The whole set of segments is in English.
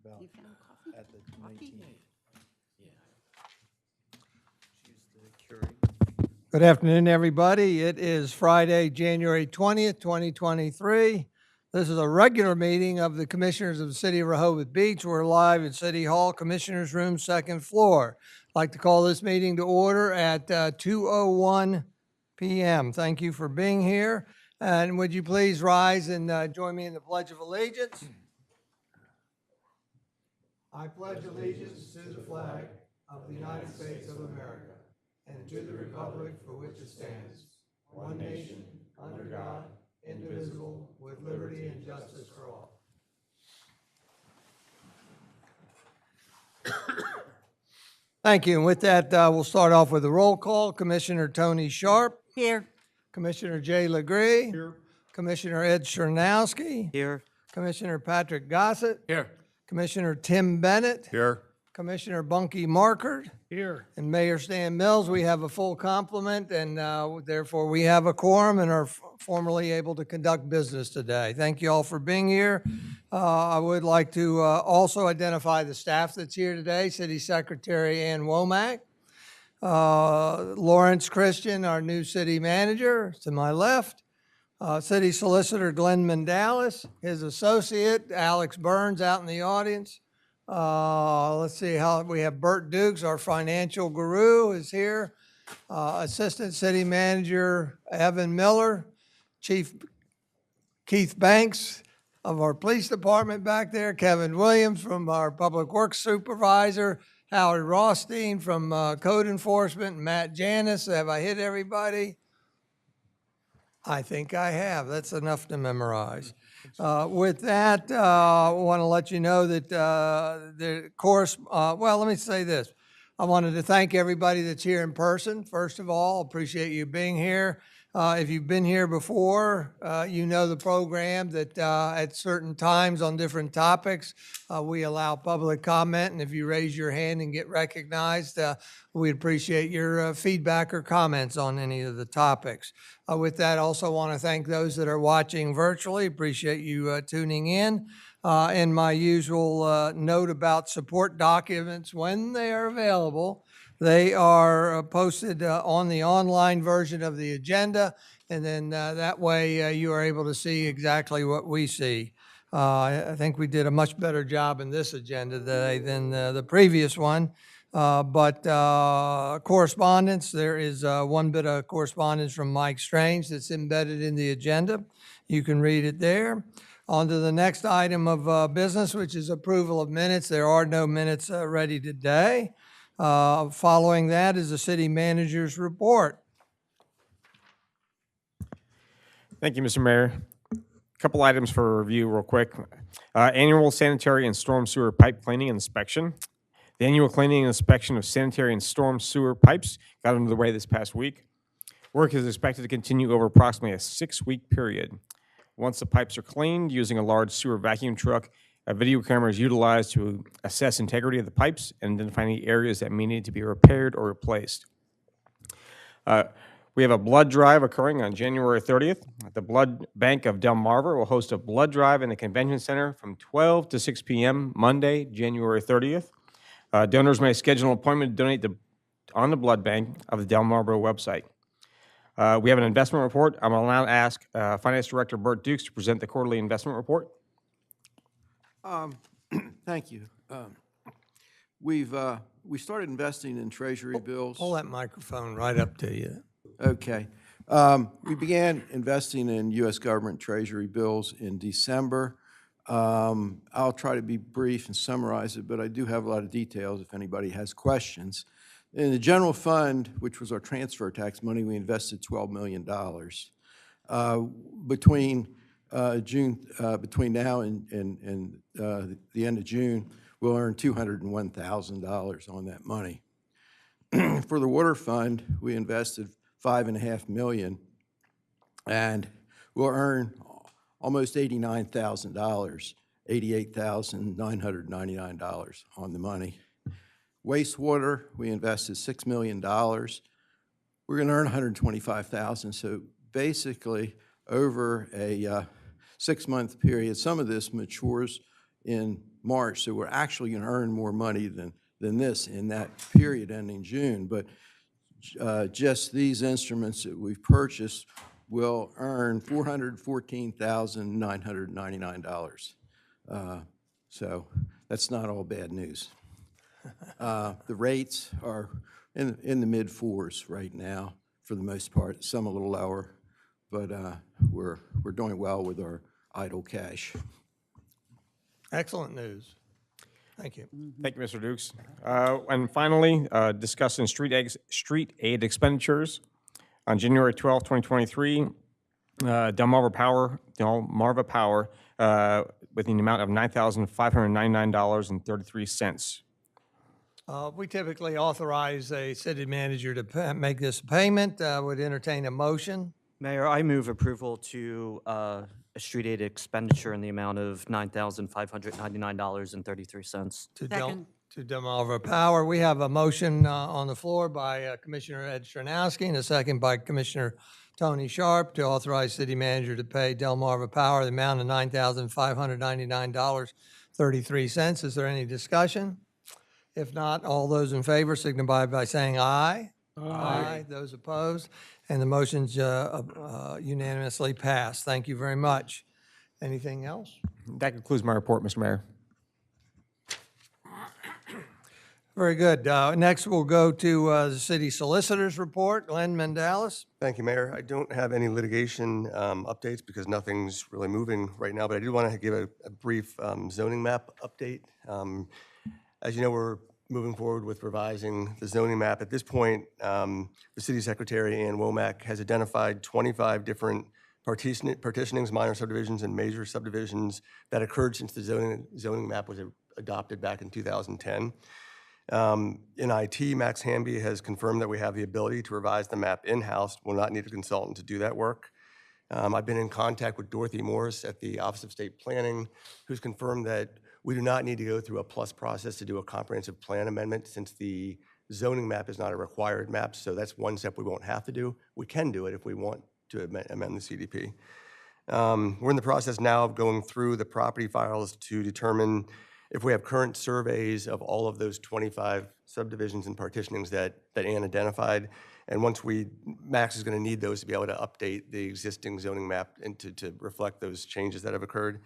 about at the 19th. Good afternoon, everybody. It is Friday, January 20th, 2023. This is a regular meeting of the Commissioners of the City of Rehoboth Beach. We're live at City Hall, Commissioners Room, second floor. I'd like to call this meeting to order at 2:01 p.m. Thank you for being here. And would you please rise and join me in the Pledge of Allegiance? I pledge allegiance to the flag of the United States of America and to the republic for which it stands, one nation, under God, indivisible, with liberty and justice for all. Thank you. And with that, we'll start off with a roll call. Commissioner Tony Sharp. Here. Commissioner Jay Legree. Here. Commissioner Ed Chernowski. Here. Commissioner Patrick Gossett. Here. Commissioner Tim Bennett. Here. Commissioner Bunky Markert. Here. And Mayor Stan Mills. We have a full complement, and therefore we have a quorum and are formally able to conduct business today. Thank you all for being here. I would like to also identify the staff that's here today. City Secretary Ann Womack. Lawrence Christian, our new city manager, to my left. City Solicitor Glenn Mandalis, his associate Alex Burns out in the audience. Let's see how we have Bert Dukes, our financial guru, is here. Assistant City Manager Evan Miller, Chief Keith Banks of our police department back there, Kevin Williams from our Public Works Supervisor, Howard Rothstein from Code Enforcement, and Matt Janis. Have I hit everybody? I think I have. That's enough to memorize. With that, I want to let you know that well, let me say this. I wanted to thank everybody that's here in person. First of all, appreciate you being here. If you've been here before, you know the program that at certain times on different topics, we allow public comment. And if you raise your hand and get recognized, we'd appreciate your feedback or comments on any of the topics. With that, I also want to thank those that are watching virtually. Appreciate you tuning in. And my usual note about support documents when they are available. They are posted on the online version of the agenda, and then that way you are able to see exactly what we see. I think we did a much better job in this agenda today than the previous one. But correspondence, there is one bit of correspondence from Mike Strange that's embedded in the agenda. You can read it there. On to the next item of business, which is approval of minutes. There are no minutes ready today. Following that is the city manager's report. Thank you, Mr. Mayor. A couple items for review real quick. Annual sanitary and storm sewer pipe cleaning inspection. The annual cleaning and inspection of sanitary and storm sewer pipes got underway this past week. Work is expected to continue over approximately a 6-week period. Once the pipes are cleaned using a large sewer vacuum truck, a video camera is utilized to assess integrity of the pipes and identify any areas that may need to be repaired or replaced. We have a blood drive occurring on January 30th. The Blood Bank of Delmarva will host a blood drive in the Convention Center from 12 to 6 p.m. Monday, January 30th. Donors may schedule an appointment to donate on the Blood Bank of the Delmarva website. We have an investment report. I'm going to now ask Finance Director Bert Dukes to present the quarterly investment report. Thank you. We started investing in Treasury bills. Pull that microphone right up to you. Okay. We began investing in U.S. government Treasury bills in December. I'll try to be brief and summarize it, but I do have a lot of details if anybody has questions. In the general fund, which was our transfer tax money, we invested $12 million. Between now and the end of June, we'll earn $201,000 on that money. For the water fund, we invested $5.5 million, and we'll earn almost $89,000, $88,999 on the money. Wastewater, we invested $6 million. We're going to earn $125,000. So basically, over a 6-month period, some of this matures in March, so we're actually going to earn more money than this in that period ending June. But just these instruments that we've purchased will earn $414,999. So that's not all bad news. The rates are in the mid-4s right now for the most part, some a little lower, but we're doing well with our idle cash. Excellent news. Thank you. Thank you, Mr. Dukes. And finally, discussing street aid expenditures. On January 12, 2023, Delmarva Power with the amount of $9,599.33. We typically authorize a city manager to make this payment. Would entertain a motion. Mayor, I move approval to a street aid expenditure in the amount of $9,599.33. To Delmarva Power. We have a motion on the floor by Commissioner Ed Stranowski and a second by Commissioner Tony Sharp to authorize city manager to pay Delmarva Power the amount of $9,599.33. Is there any discussion? If not, all those in favor signify by saying aye. Aye. Those opposed? And the motion's unanimously passed. Thank you very much. Anything else? That concludes my report, Mr. Mayor. Very good. Next, we'll go to the city solicitor's report. Glenn Mendalis. Thank you, Mayor. I don't have any litigation updates because nothing's really moving right now, but I do want to give a brief zoning map update. As you know, we're moving forward with revising the zoning map. At this point, the city secretary, Ann Womack, has identified 25 different partitionings, minor subdivisions, and major subdivisions that occurred since the zoning map was adopted back in 2010. In IT, Max Hamby has confirmed that we have the ability to revise the map in-house. We'll not need a consultant to do that work. I've been in contact with Dorothy Morris at the Office of State Planning, who's confirmed that we do not need to go through a plus process to do a comprehensive plan amendment since the zoning map is not a required map, so that's one step we won't have to do. We can do it if we want to amend the CDP. We're in the process now of going through the property files to determine if we have current surveys of all of those 25 subdivisions and partitionings that Ann identified. And once Max is going to need those to be able to update the existing zoning map and to reflect those changes that have occurred.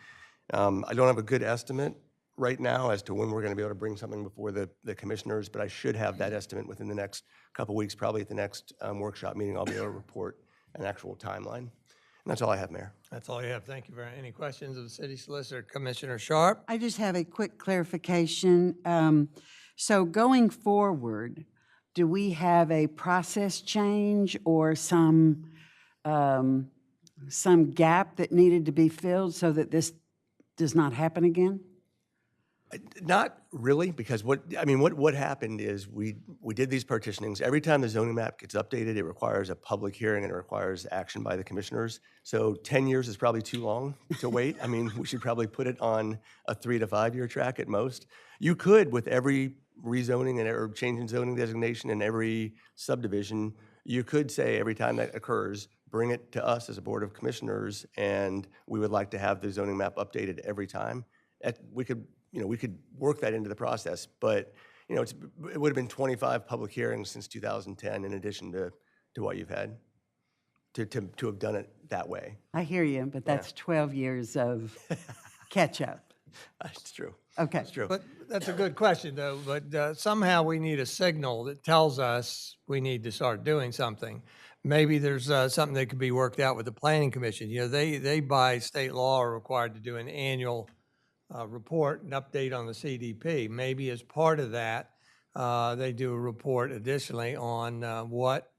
I don't have a good estimate right now as to when we're going to be able to bring something before the commissioners, but I should have that estimate within the next couple weeks. Probably at the next workshop meeting, I'll be able to report an actual timeline. And that's all I have, Mayor. That's all you have. Thank you very much. Any questions of the city solicitor? Commissioner Sharp? I just have a quick clarification. So going forward, do we have a process change or some gap that needed to be filled so that this does not happen again? Not really, because what happened is we did these partitionings. Every time the zoning map gets updated, it requires a public hearing and it requires action by the commissioners. So 10 years is probably too long to wait. I mean, we should probably put it on a 3 to 5 year track at most. You could, with every rezoning or change in zoning designation in every subdivision, you could say every time that occurs, bring it to us as a board of commissioners, and we would like to have the zoning map updated every time. We could work that into the process, but it would have been 25 public hearings since 2010 in addition to what you've had to have done it that way. I hear you, but that's 12 years of catch-up. It's true. Okay. It's true. But that's a good question, though. But somehow we need a signal that tells us we need to start doing something. Maybe there's something that could be worked out with the Planning Commission. They by state law are required to do an annual report and update on the CDP. Maybe as part of that, they do a report additionally on what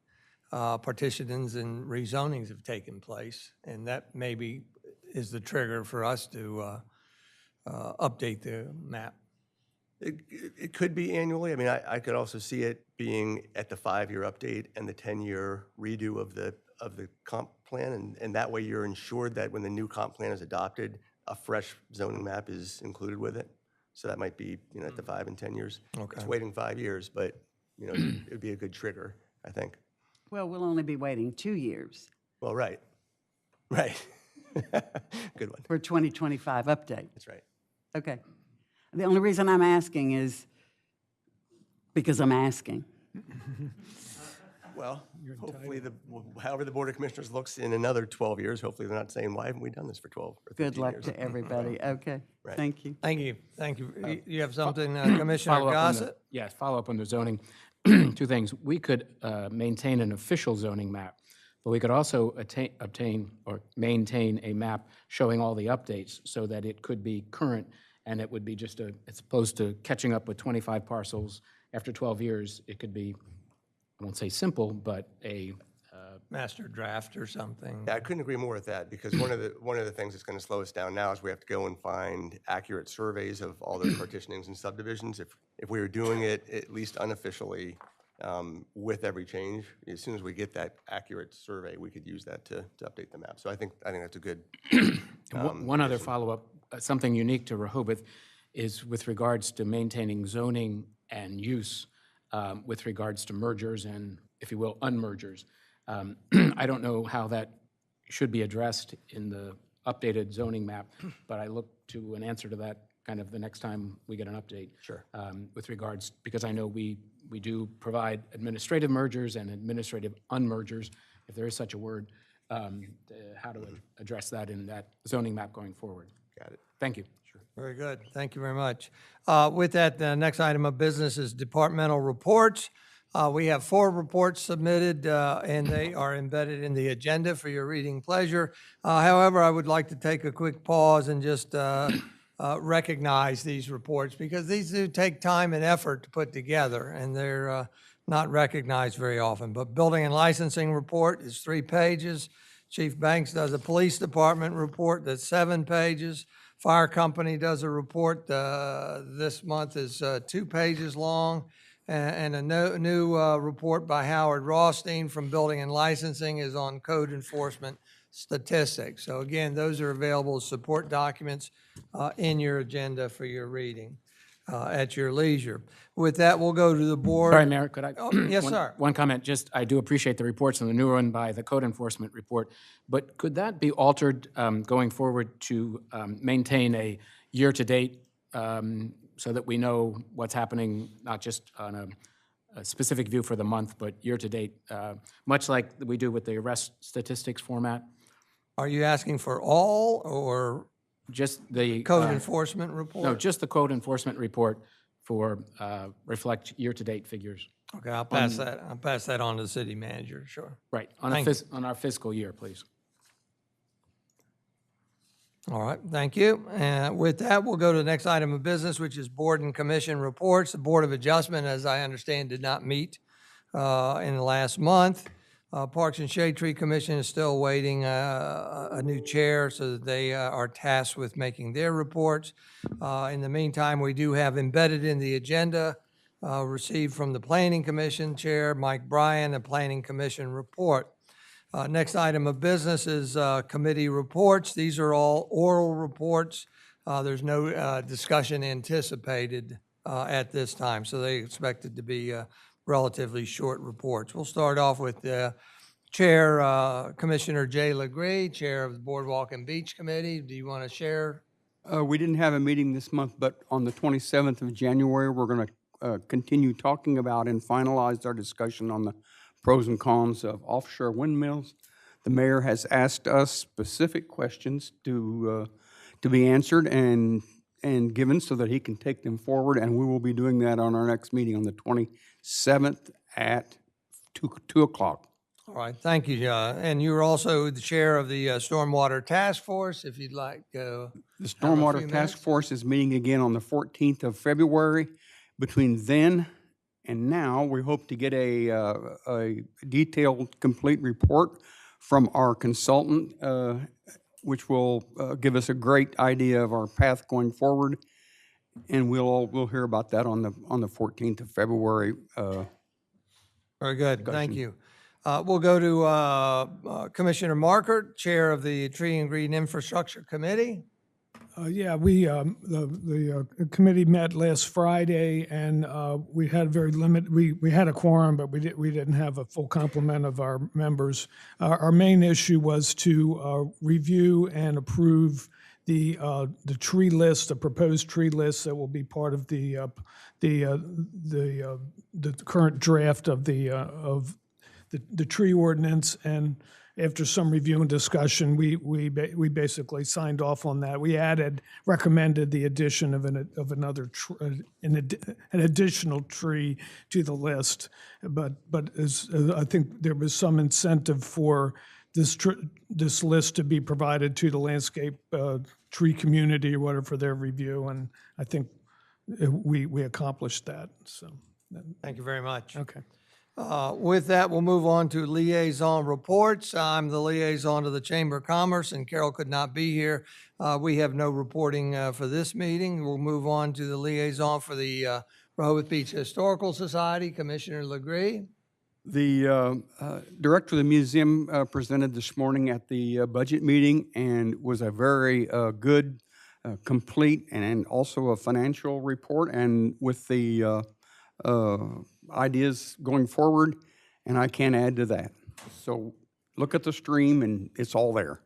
partitionings and rezonings have taken place. And that maybe is the trigger for us to update the map. It could be annually. I mean, I could also see it being at the 5-year update and the 10-year redo of the comp plan, and that way you're ensured that when the new comp plan is adopted, a fresh zoning map is included with it. So that might be at the 5 and 10 years. Okay. It's waiting 5 years, but it would be a good trigger, I think. Well, we'll only be waiting 2 years Well, right. Good one. for 2025 update. That's right. Okay. The only reason I'm asking is because I'm asking. Well, hopefully, however the Board of Commissioners looks in another 12 years, hopefully they're not saying, why haven't we done this for 12 or 15 Good luck years? to everybody. Okay, Right. thank you. Thank you, thank you. You have something, Commissioner Follow up on the- Gossett? Yes, follow up on the zoning. Two things. We could maintain an official zoning map, but we could also obtain or maintain a map showing all the updates so that it could be current, and it would be just as opposed to catching up with 25 parcels after 12 years, it could be, I won't say simple, but a Master draft or something. Yeah, I couldn't agree more with that, because one of the things that's going to slow us down now is we have to go and find accurate surveys of all those partitionings and subdivisions. If we were doing it at least unofficially with every change, as soon as we get that accurate survey, we could use that to update the map. So I think that's a good. One other follow-up, something unique to Rehoboth is with regards to maintaining zoning and use with regards to mergers and, if you will, unmergers. I don't know how that should be addressed in the updated zoning map, but I look to an answer to that kind of the next time we get an update. Sure. With regards, because I know we do provide administrative mergers and administrative unmergers, if there is such a word, how to address that in that zoning map going forward. Got it. Thank you. Very good, thank you very much. With that, the next item of business is departmental reports. We have 4 reports submitted, and they are embedded in the agenda for your reading pleasure. However, I would like to take a quick pause and just recognize these reports, because these do take time and effort to put together, and they're not recognized very often. But building and licensing report is 3 pages. Chief Banks does a police department report that's 7 pages. Fire company does a report this month is 2 pages long. And a new report by Howard Rothstein from Building and Licensing is on code enforcement statistics. So again, those are available as support documents in your agenda for your reading at your leisure. With that, we'll go to the board. Sorry, Mayor, could I? Oh, yes, sir. One comment, just, I do appreciate the reports and the new one by the code enforcement report, but could that be altered going forward to maintain a year-to-date so that we know what's happening, not just on a specific view for the month, but year-to-date, much like we do with the arrest statistics format? Are you asking for all or Just the. code enforcement report? No, just the code enforcement report for reflect year-to-date figures. Okay, I'll pass that on to the city manager, sure. Right, on Thank you. on our fiscal year, please. All right, thank you. And with that, we'll go to the next item of business, which is board and commission reports. The Board of Adjustment, as I understand, did not meet in the last month. Parks and Shade Tree Commission is still awaiting a new chair, so that they are tasked with making their reports. In the meantime, we do have embedded in the agenda, received from the Planning Commission Chair, Mike Bryan, a Planning Commission report. Next item of business is committee reports. These are all oral reports. There's no discussion anticipated at this time, so they expected to be relatively short reports. We'll start off with Chair Commissioner Jay Legree, Chair of the Boardwalk and Beach Committee. Do you want to share? We didn't have a meeting this month, but on the 27th of January, we're going to continue talking about and finalize our discussion on the pros and cons of offshore windmills. The mayor has asked us specific questions to be answered and given so that he can take them forward, and we will be doing that on our next meeting on the 27th at 2 o'clock. All right, thank you. And you're also the chair of the Stormwater Task Force, if you'd like. The few Stormwater minutes? Task Force is meeting again on the 14th of February. Between then and now, we hope to get a detailed, complete report from our consultant, which will give us a great idea of our path going forward. And we'll hear about that on the 14th of February. Very good, thank you. We'll go to Commissioner Markert, Chair of the Tree and Green Infrastructure Committee. Yeah, the committee met last Friday, and we had very limited. We had a quorum, but we didn't have a full complement of our members. Our main issue was to review and approve the tree list, the proposed tree list that will be part of the current draft of the tree ordinance. And after some review and discussion, we basically signed off on that. We recommended the addition of an additional tree to the list, but I think there was some incentive for this list to be provided to the landscape tree community or whatever for their review, and I think we accomplished that. So, Thank you very much. okay. With that, we'll move on to liaison reports. I'm the liaison to the Chamber of Commerce, and Carol could not be here. We have no reporting for this meeting. We'll move on to the liaison for the Rehoboth Beach Historical Society, Commissioner Legree. The director of the museum presented this morning at the budget meeting, and was a very good, complete, and also a financial report, and with the ideas going forward, and I can't add to that. So look at the stream, and it's all there.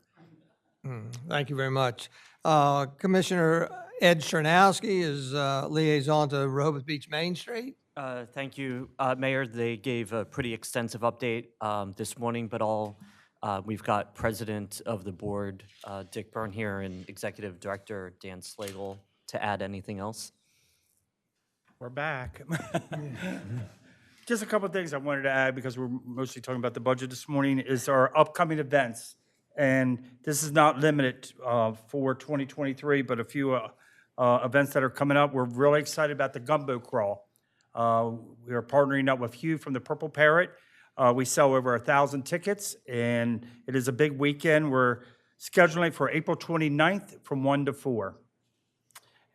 Thank you very much. Commissioner Ed Chernowski is liaison to Rehoboth Beach Main Street. Thank you, Mayor. They gave a pretty extensive update this morning, but we've got President of the Board, Dick Byrne here, and Executive Director, Dan Slagle, to add anything else. We're back. Just a couple of things I wanted to add, because we're mostly talking about the budget this morning, is our upcoming events. And this is not limited for 2023, but a few events that are coming up. We're really excited about the Gumbo Crawl. We are partnering up with Hugh from the Purple Parrot. We sell over 1,000 tickets, and it is a big weekend. We're scheduling for April 29th from 1 to 4.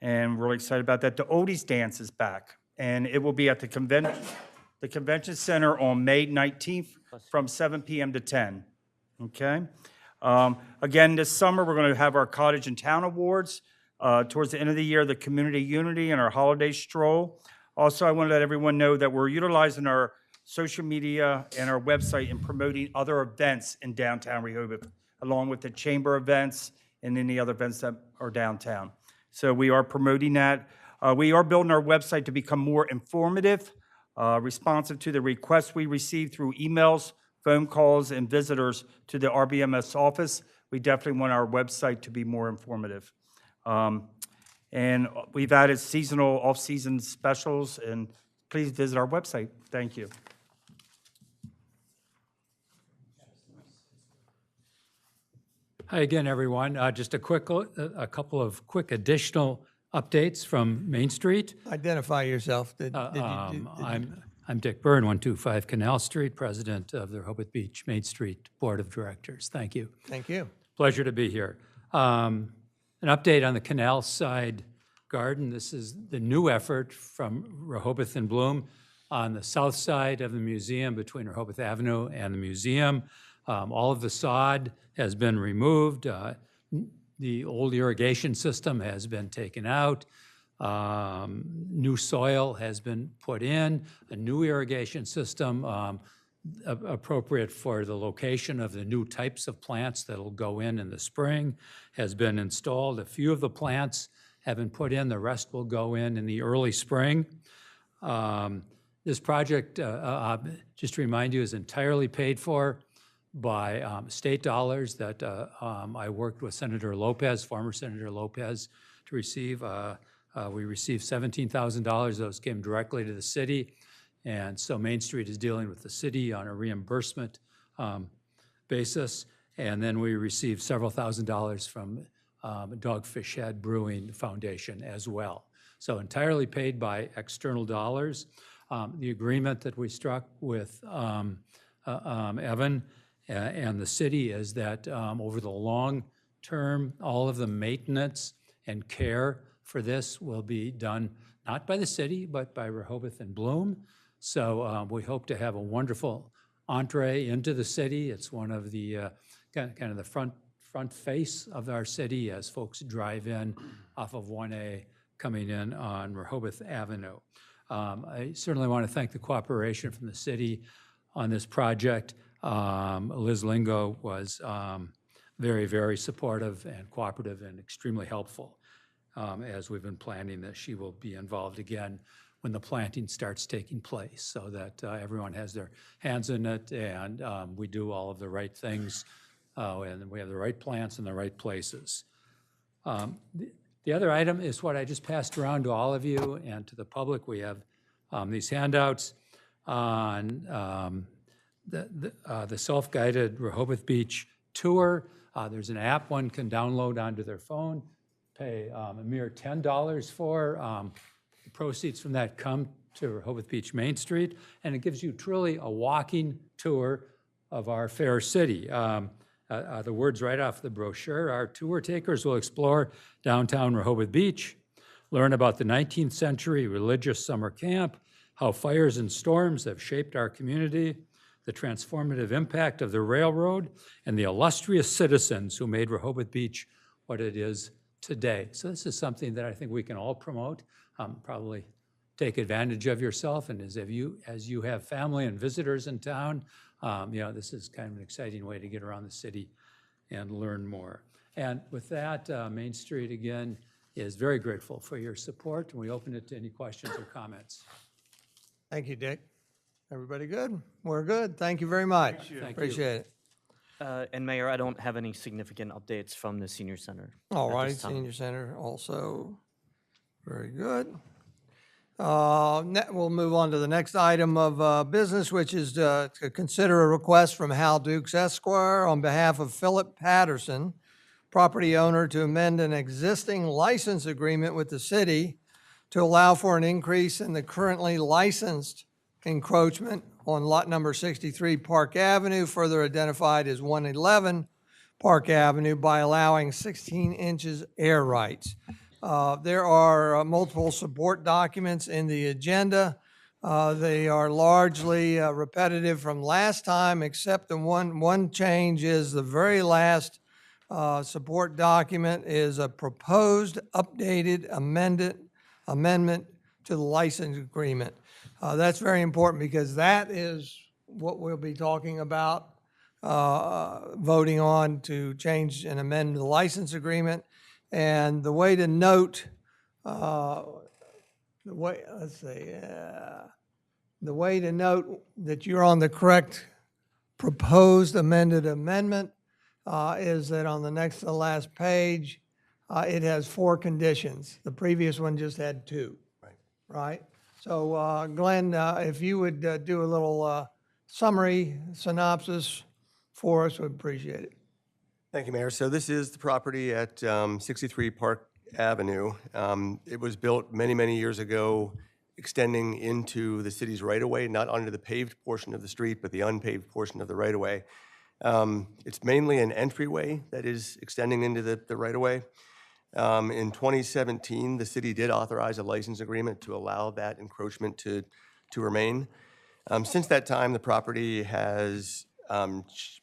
And we're really excited about that. The Oldies Dance is back, and it will be at the Convention Center on May 19th from 7 p.m. to 10. Okay? Again, this summer, we're going to have our Cottage in Town Awards. Towards the end of the year, the Community Unity and our Holiday Stroll. Also, I want to let everyone know that we're utilizing our social media and our website in promoting other events in downtown Rehoboth, along with the chamber events and any other events that are downtown. So we are promoting that. We are building our website to become more informative, responsive to the requests we receive through emails, phone calls, and visitors to the RBMS office. We definitely want our website to be more informative. And we've added seasonal, off-season specials, and please visit our website. Thank you. Hi again, everyone. Just a couple of quick additional updates from Main Street. Identify yourself. I'm Dick Byrne, 125 Canal Street, President of the Rehoboth Beach Main Street Board of Directors. Thank you. Thank you. Pleasure to be here. An update on the Canal Side Garden. This is the new effort from Rehoboth and Bloom on the south side of the museum between Rehoboth Avenue and the museum. All of the sod has been removed. The old irrigation system has been taken out. New soil has been put in. A new irrigation system appropriate for the location of the new types of plants that'll go in the spring has been installed. A few of the plants have been put in. The rest will go in the early spring. This project, just to remind you, is entirely paid for by state dollars that I worked with Senator Lopez, former Senator Lopez, to receive. We received $17,000. Those came directly to the city. And so Main Street is dealing with the city on a reimbursement basis. And then we received several $1,000s from Dogfish Head Brewing Foundation as well. So entirely paid by external dollars. The agreement that we struck with Evan and the city is that over the long term, all of the maintenance and care for this will be done not by the city, but by Rehoboth and Bloom. So we hope to have a wonderful entree into the city. It's one of the kind of the front face of our city as folks drive in off of 1A coming in on Rehoboth Avenue. I certainly want to thank the cooperation from the city on this project. Liz Lingo was very, very supportive and cooperative and extremely helpful as we've been planning that she will be involved again when the planting starts taking place, so that everyone has their hands in it and we do all of the right things and we have the right plants in the right places. The other item is what I just passed around to all of you and to the public. We have these handouts on the self-guided Rehoboth Beach tour. There's an app one can download onto their phone, pay a mere $10 for. The proceeds from that come to Rehoboth Beach Main Street, and it gives you truly a walking tour of our fair city. The words right off the brochure, our tour takers will explore downtown Rehoboth Beach, learn about the 19th century religious summer camp, how fires and storms have shaped our community, the transformative impact of the railroad, and the illustrious citizens who made Rehoboth Beach what it is today. So this is something that I think we can all promote, probably take advantage of yourself, and as you have family and visitors in town, this is kind of an exciting way to get around the city and learn more. And with that, Main Street, again, is very grateful for your support, and we open it to any questions or comments. Thank you, Dick. Everybody good? We're good. Thank you very much. Thank you. Appreciate it. And Mayor, I don't have any significant updates from the senior center. All at right, this time. Senior Center also very good. We'll move on to the next item of business, which is to consider a request from Hal Dukes Esquire on behalf of Philip Patterson, property owner, to amend an existing license agreement with the city to allow for an increase in the currently licensed encroachment on lot number 63 Park Avenue, further identified as 111 Park Avenue, by allowing 16 inches air rights. There are multiple support documents in the agenda. They are largely repetitive from last time, except the one change is the very last support document is a proposed updated amendment to the license agreement. That's very important because that is what we'll be talking about, voting on to change and amend the license agreement. And the way to note, the way to note that you're on the correct proposed amended amendment is that on the next to the last page, it has 4 conditions. The previous one just had 2. Right? So Glenn, if you would do a little summary synopsis for us, we'd appreciate it. Thank you, Mayor. So this is the property at 63 Park Avenue. It was built many, many years ago, extending into the city's right-of-way, not onto the paved portion of the street, but the unpaved portion of the right-of-way. It's mainly an entryway that is extending into the right-of-way. In 2017, the city did authorize a license agreement to allow that encroachment to remain. Since that time, the property has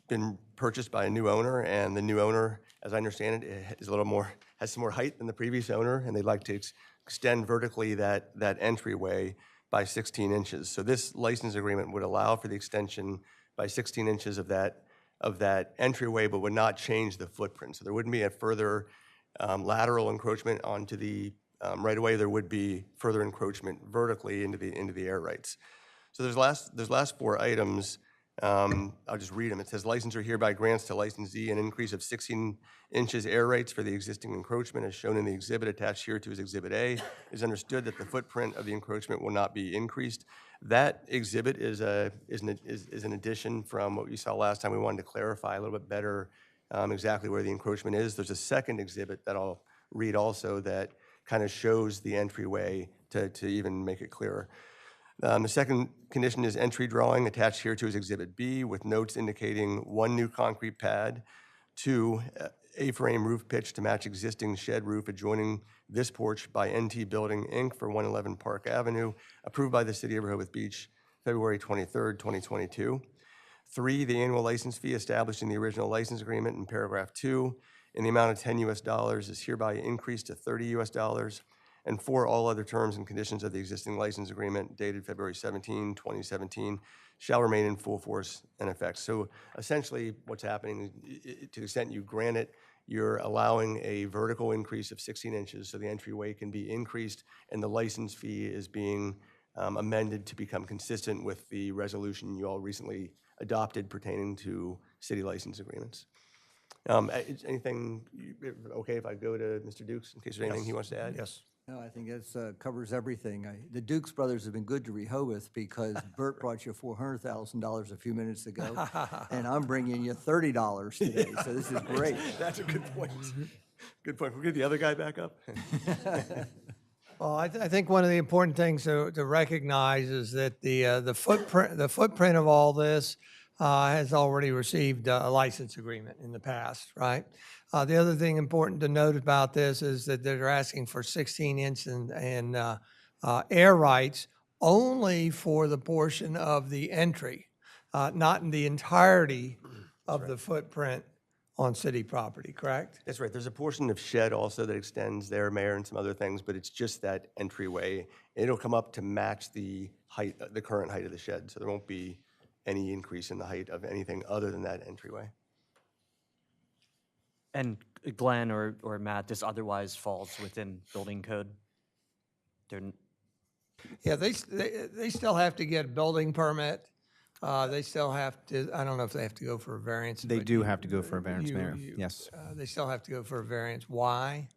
been purchased by a new owner, and the new owner, as I understand it, is has some more height than the previous owner, and they'd like to extend vertically that entryway by 16 inches. So this license agreement would allow for the extension by 16 inches of that entryway, but would not change the footprint. So there wouldn't be a further lateral encroachment onto the right-of-way. There would be further encroachment vertically into the air rights. So there's last 4 items. I'll just read them. It says, licensor hereby grants to licensee an increase of 16 inches air rights for the existing encroachment as shown in the exhibit attached here to as Exhibit A. It is understood that the footprint of the encroachment will not be increased. That exhibit is an addition from what you saw last time. We wanted to clarify a little bit better exactly where the encroachment is. There's a second exhibit that I'll read also that kind of shows the entryway to even make it clearer. The second condition is entry drawing attached here to as Exhibit B with notes indicating 1 new concrete pad, 2 A-frame roof pitch to match existing shed roof adjoining this porch by NT Building, Inc. for 111 Park Avenue, approved by the City of Rehoboth Beach, February 23rd, 2022. 3, the annual license fee established in the original license agreement in paragraph 2 in the amount of $10 US is hereby increased to $30 US. and 4, all other terms and conditions of the existing license agreement dated February 17, 2017, shall remain in full force and effect. So essentially, what's happening, to the extent you grant it, you're allowing a vertical increase of 16 inches, so the entryway can be increased, and the license fee is being amended to become consistent with the resolution you all recently adopted pertaining to city license agreements. Is anything, okay if I go to Mr. Dukes, in case there's anything he wants to add? Yes. No, I think that covers everything. The Dukes brothers have been good to Rehoboth because Bert brought you $400,000 a few minutes ago, and I'm bringing you $30 today, so this is great. That's a good point. Good point. We'll get the other guy back up. Well, I think one of the important things to recognize is that the footprint of all this has already received a license agreement in the past, right? The other thing important to note about this is that they're asking for 16-inch and air rights only for the portion of the entry, not in the entirety of the footprint on city property, correct? That's right. There's a portion of shed also that extends there, Mayor, and some other things, but it's just that entryway. It'll come up to match the height, the current height of the shed, so there won't be any increase in the height of anything other than that entryway. And Glenn or Matt, this otherwise falls within building code? Yeah, they still have to get a building permit. They still have to, I don't know if they have to go for a variance. They but do have to go for a variance, you- Mayor. you- Yes. They still have to go for a variance. Why?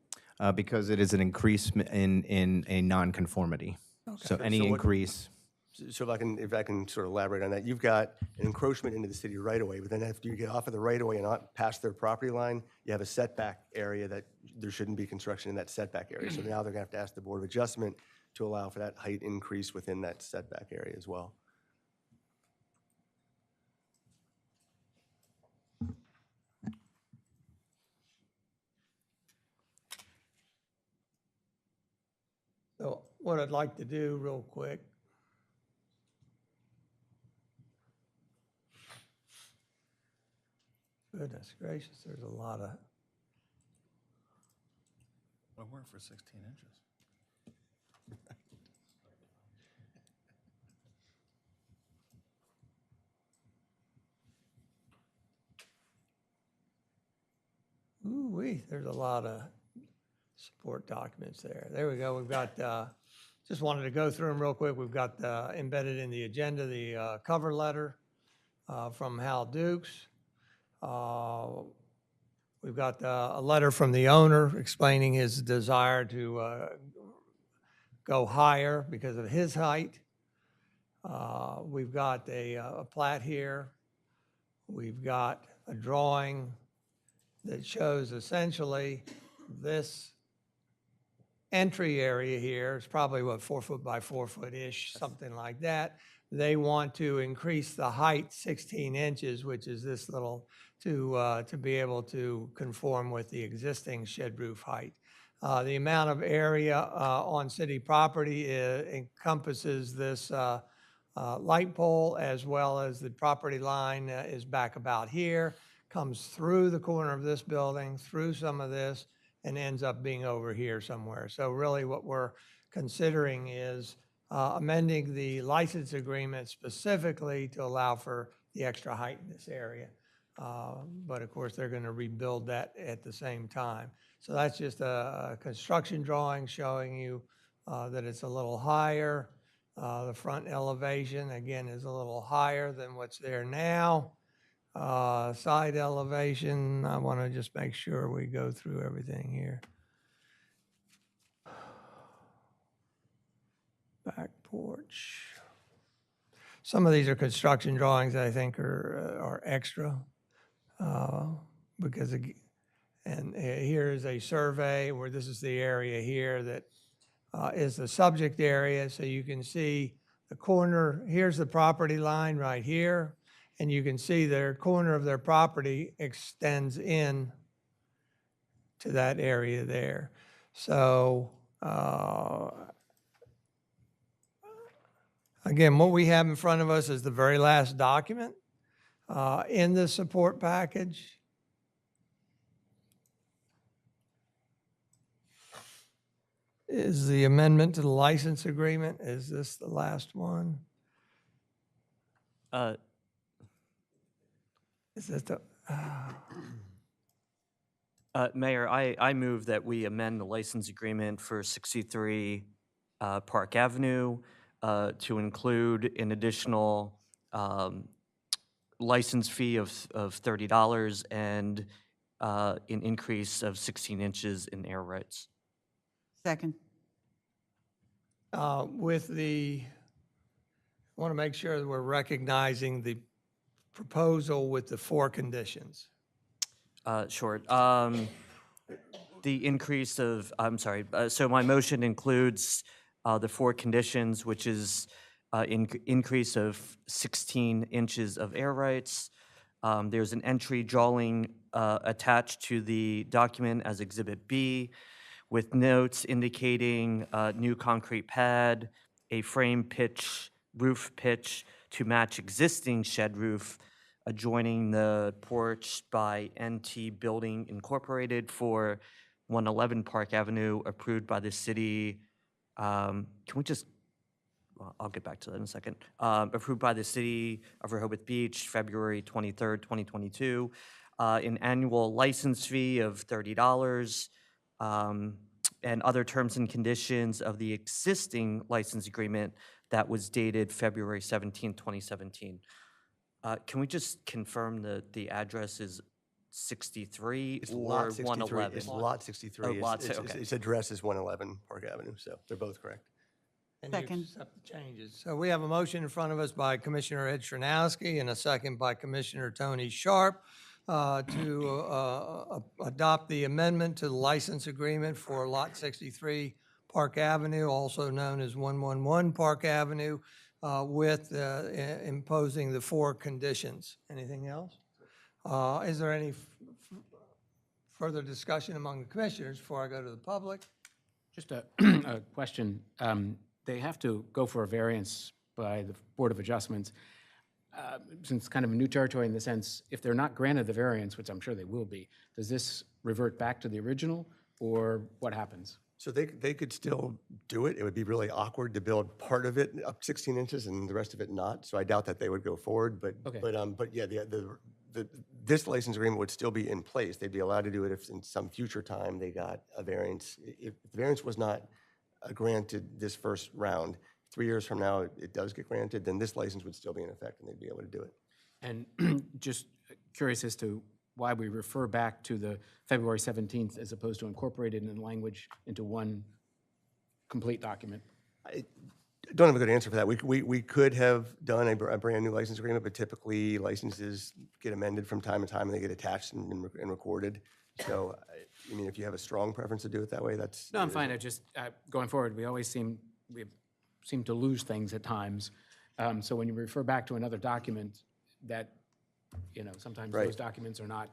Because it is an increase in a nonconformity. So any So what- increase, So if I can sort of elaborate on that, you've got an encroachment into the city right-of-way, but then after you get off of the right-of-way and not past their property line, you have a setback area that there shouldn't be construction in that setback area. So now they're gonna have to ask the Board of Adjustment to allow for that height increase within that setback area as well. So what I'd like to do real quick. Goodness gracious, there's a lot of, Well, we're for 16 inches. ooh-wee, there's a lot of support documents there. There we go. We've got, just wanted to go through them real quick. We've got embedded in the agenda, the cover letter from Hal Dukes. We've got a letter from the owner explaining his desire to go higher because of his height. We've got a plat here. We've got a drawing that shows essentially this entry area here is probably, what, 4 foot by 4 foot-ish, something like that. They want to increase the height 16 inches, which is this little, to be able to conform with the existing shed roof height. The amount of area on city property encompasses this light pole, as well as the property line is back about here, comes through the corner of this building, through some of this, and ends up being over here somewhere. So really what we're considering is amending the license agreement specifically to allow for the extra height in this area. But of course, they're going to rebuild that at the same time. So that's just a construction drawing showing you that it's a little higher. The front elevation, again, is a little higher than what's there now. Side elevation, I want to just make sure we go through everything here. Back porch. Some of these are construction drawings that I think are extra because, and here is a survey where this is the area here that is the subject area. So you can see the corner, here's the property line right here. And you can see their corner of their property extends in to that area there. So again, what we have in front of us is the very last document in the support package. is the amendment to the license agreement. Is this the last one? Uh, Is this the, Mayor, I move that we amend the license agreement for 63 Park Avenue to include an additional license fee of $30 and an increase of 16 inches in air rights. Second. with the, I want to make sure that we're recognizing the proposal with the 4 conditions. Sure. The increase of, I'm sorry, so my motion includes the 4 conditions, which is increase of 16 inches of air rights. There's an entry drawing attached to the document as Exhibit B with notes indicating new concrete pad, a frame pitch, roof pitch to match existing shed roof adjoining the porch by NT Building Incorporated for 111 Park Avenue, approved by the city. Can we just, well, I'll get back to that in a second. Approved by the city of Rehoboth Beach, February 23rd, 2022. An annual license fee of $30, and other terms and conditions of the existing license agreement that was dated February 17th, 2017. Can we just confirm that the address is 63 It's or lot 63. 111? It's lot 63. Oh, It's- lot si- it's- okay. Its address is 111 Park Avenue, so they're both correct. And you Second. accept the changes. So we have a motion in front of us by Commissioner Ed Chernowski and a second by Commissioner Tony Sharp to adopt the amendment to the license agreement for Lot 63 Park Avenue, also known as 111 Park Avenue, with imposing the 4 conditions. Anything else? Is there any further discussion among the commissioners before I go to the public? Just a a question. They have to go for a variance by the Board of Adjustments. Since kind of a new territory in the sense, if they're not granted the variance, which I'm sure they will be, does this revert back to the original, or what happens? So they could still do it. It would be really awkward to build part of it up 16 inches and the rest of it not. So I doubt that they would go forward. But Okay. but yeah, this license agreement would still be in place. They'd be allowed to do it if in some future time they got a variance. If the variance was not granted this first round, 3 years from now it does get granted, then this license would still be in effect and they'd be able to do it. And just curious as to why we refer back to the February 17th as opposed to incorporated in language into one complete document. I don't have a good answer for that. We could have done a brand new license agreement, but typically licenses get amended from time to time and they get attached and recorded. So, I mean, if you have a strong preference to do it that way, that's. No, I'm fine. I just, going forward, we seem to lose things at times. So when you refer back to another document that, you know, sometimes Right. those documents are not,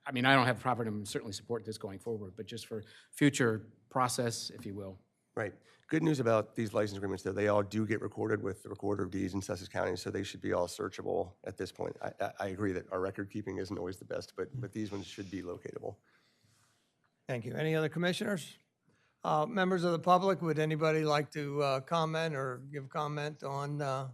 I mean, I don't have a problem, certainly support this going forward, but just for future process, if you will. Right. Good news about these license agreements, though, they all do get recorded with the Recorder of Deeds in Sussex County, so they should be all searchable at this point. I agree that our record keeping isn't always the best, but these ones should be locatable. Thank you. Any other commissioners? Members of the public, would anybody like to comment or give comment on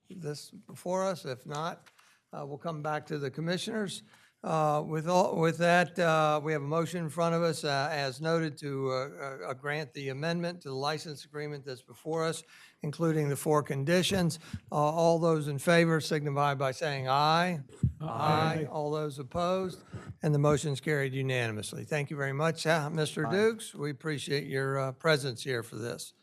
this before us? If not, we'll come back to the commissioners. With that, we have a motion in front of us, as noted, to grant the amendment to the license agreement that's before us, including the 4 conditions. All those in favor signify by saying aye. Aye. All those opposed, and the motion's carried unanimously. Thank you very much, Mr. Dukes. We appreciate your presence here for this.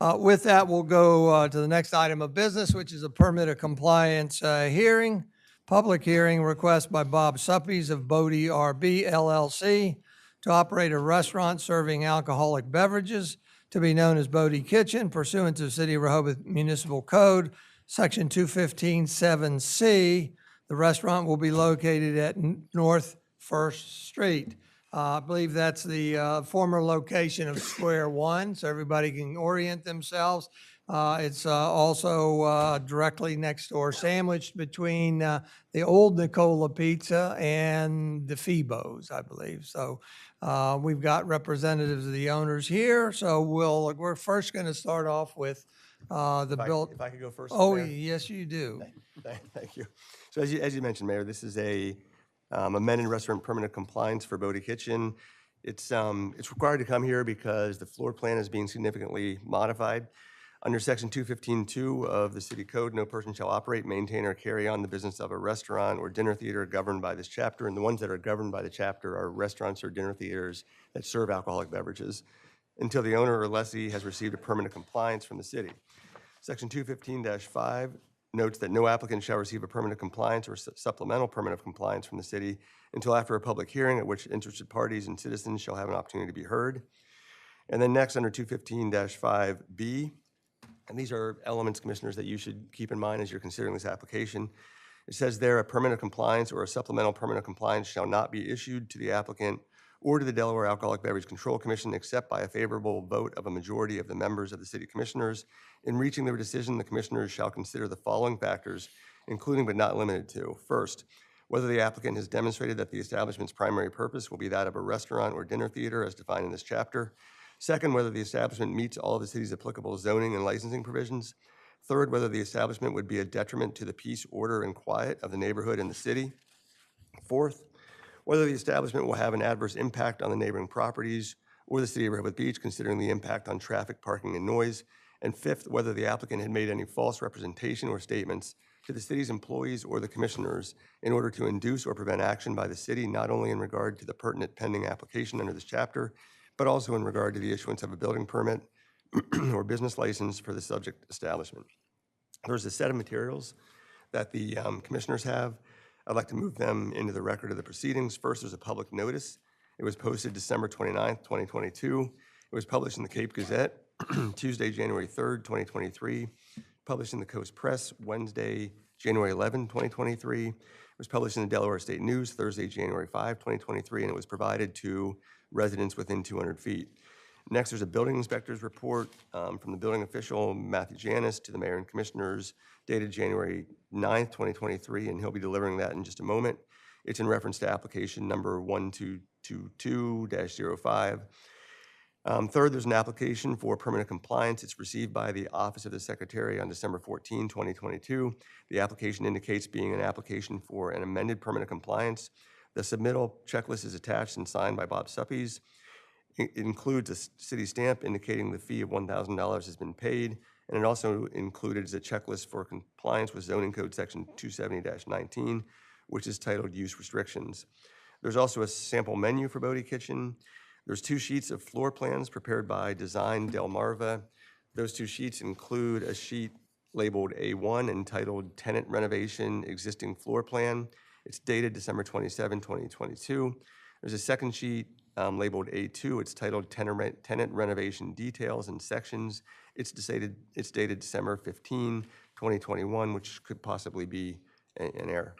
With that, we'll go to the next item of business, which is a permit of compliance hearing. Public hearing request by Bob Suppies of Bodie RB LLC to operate a restaurant serving alcoholic beverages to be known as Bodie Kitchen pursuant to City of Rehoboth Municipal Code, Section 215-7C. The restaurant will be located at North First Street. I believe that's the former location of Square One, so everybody can orient themselves. It's also directly next door, sandwiched between the old Nicola Pizza and the Phoebos, I believe. So we've got representatives of the owners here. So we're first going to start off with the build. If I could go first, Oh, Mayor? yes, you do. Thank you. So as you mentioned, Mayor, this is a amended restaurant permanent compliance for Bodie Kitchen. It's required to come here because the floor plan is being significantly modified. Under Section 215.2 of the City Code, no person shall operate, maintain, or carry on the business of a restaurant or dinner theater governed by this chapter. And the ones that are governed by the chapter are restaurants or dinner theaters that serve alcoholic beverages until the owner or lessee has received a permanent compliance from the city. Section 215-5 notes that no applicant shall receive a permanent compliance or supplemental permit of compliance from the city until after a public hearing at which interested parties and citizens shall have an opportunity to be heard. And then next, under 215-5B, and these are elements, Commissioners, that you should keep in mind as you're considering this application. It says there, a permit of compliance or a supplemental permit of compliance shall not be issued to the applicant or to the Delaware Alcoholic Beverage Control Commission except by a favorable vote of a majority of the members of the City Commissioners. In reaching their decision, the Commissioners shall consider the following factors, including but not limited to. First, whether the applicant has demonstrated that the establishment's primary purpose will be that of a restaurant or dinner theater as defined in this chapter. Second, whether the establishment meets all of the city's applicable zoning and licensing provisions. Third, whether the establishment would be a detriment to the peace, order, and quiet of the neighborhood and the city. Fourth, whether the establishment will have an adverse impact on the neighboring properties or the city of Rehoboth Beach, considering the impact on traffic, parking, and noise. And fifth, whether the applicant had made any false representation or statements to the city's employees or the commissioners in order to induce or prevent action by the city, not only in regard to the pertinent pending application under this chapter, but also in regard to the issuance of a building permit or business license for the subject establishment. There's a set of materials that the commissioners have. I'd like to move them into the record of the proceedings. First, there's a public notice. It was posted December 29th, 2022. It was published in the Cape Gazette Tuesday, January 3rd, 2023. Published in the Coast Press Wednesday, January 11, 2023. It was published in the Delaware State News Thursday, January 5, 2023, and it was provided to residents within 200 feet. Next, there's a building inspector's report from the building official, Matthew Janis, to the mayor and commissioners, dated January 9th, 2023, and he'll be delivering that in just a moment. It's in reference to application number 1222-05. Third, there's an application for permanent compliance. It's received by the Office of the Secretary on December 14, 2022. The application indicates being an application for an amended permanent compliance. The submittal checklist is attached and signed by Bob Suppies. It includes a city stamp indicating the fee of $1,000 has been paid, and it also included a checklist for compliance with zoning code section 270-19, which is titled Use Restrictions. There's also a sample menu for Bodie Kitchen. There's 2 sheets of floor plans prepared by Design Delmarva. Those 2 sheets include a sheet labeled A1 entitled Tenant Renovation Existing Floor Plan. It's dated December 27, 2022. There's a second sheet labeled A2. It's titled Tenant Renovation Details and Sections. It's dated December 15, 2021, which could possibly be an error.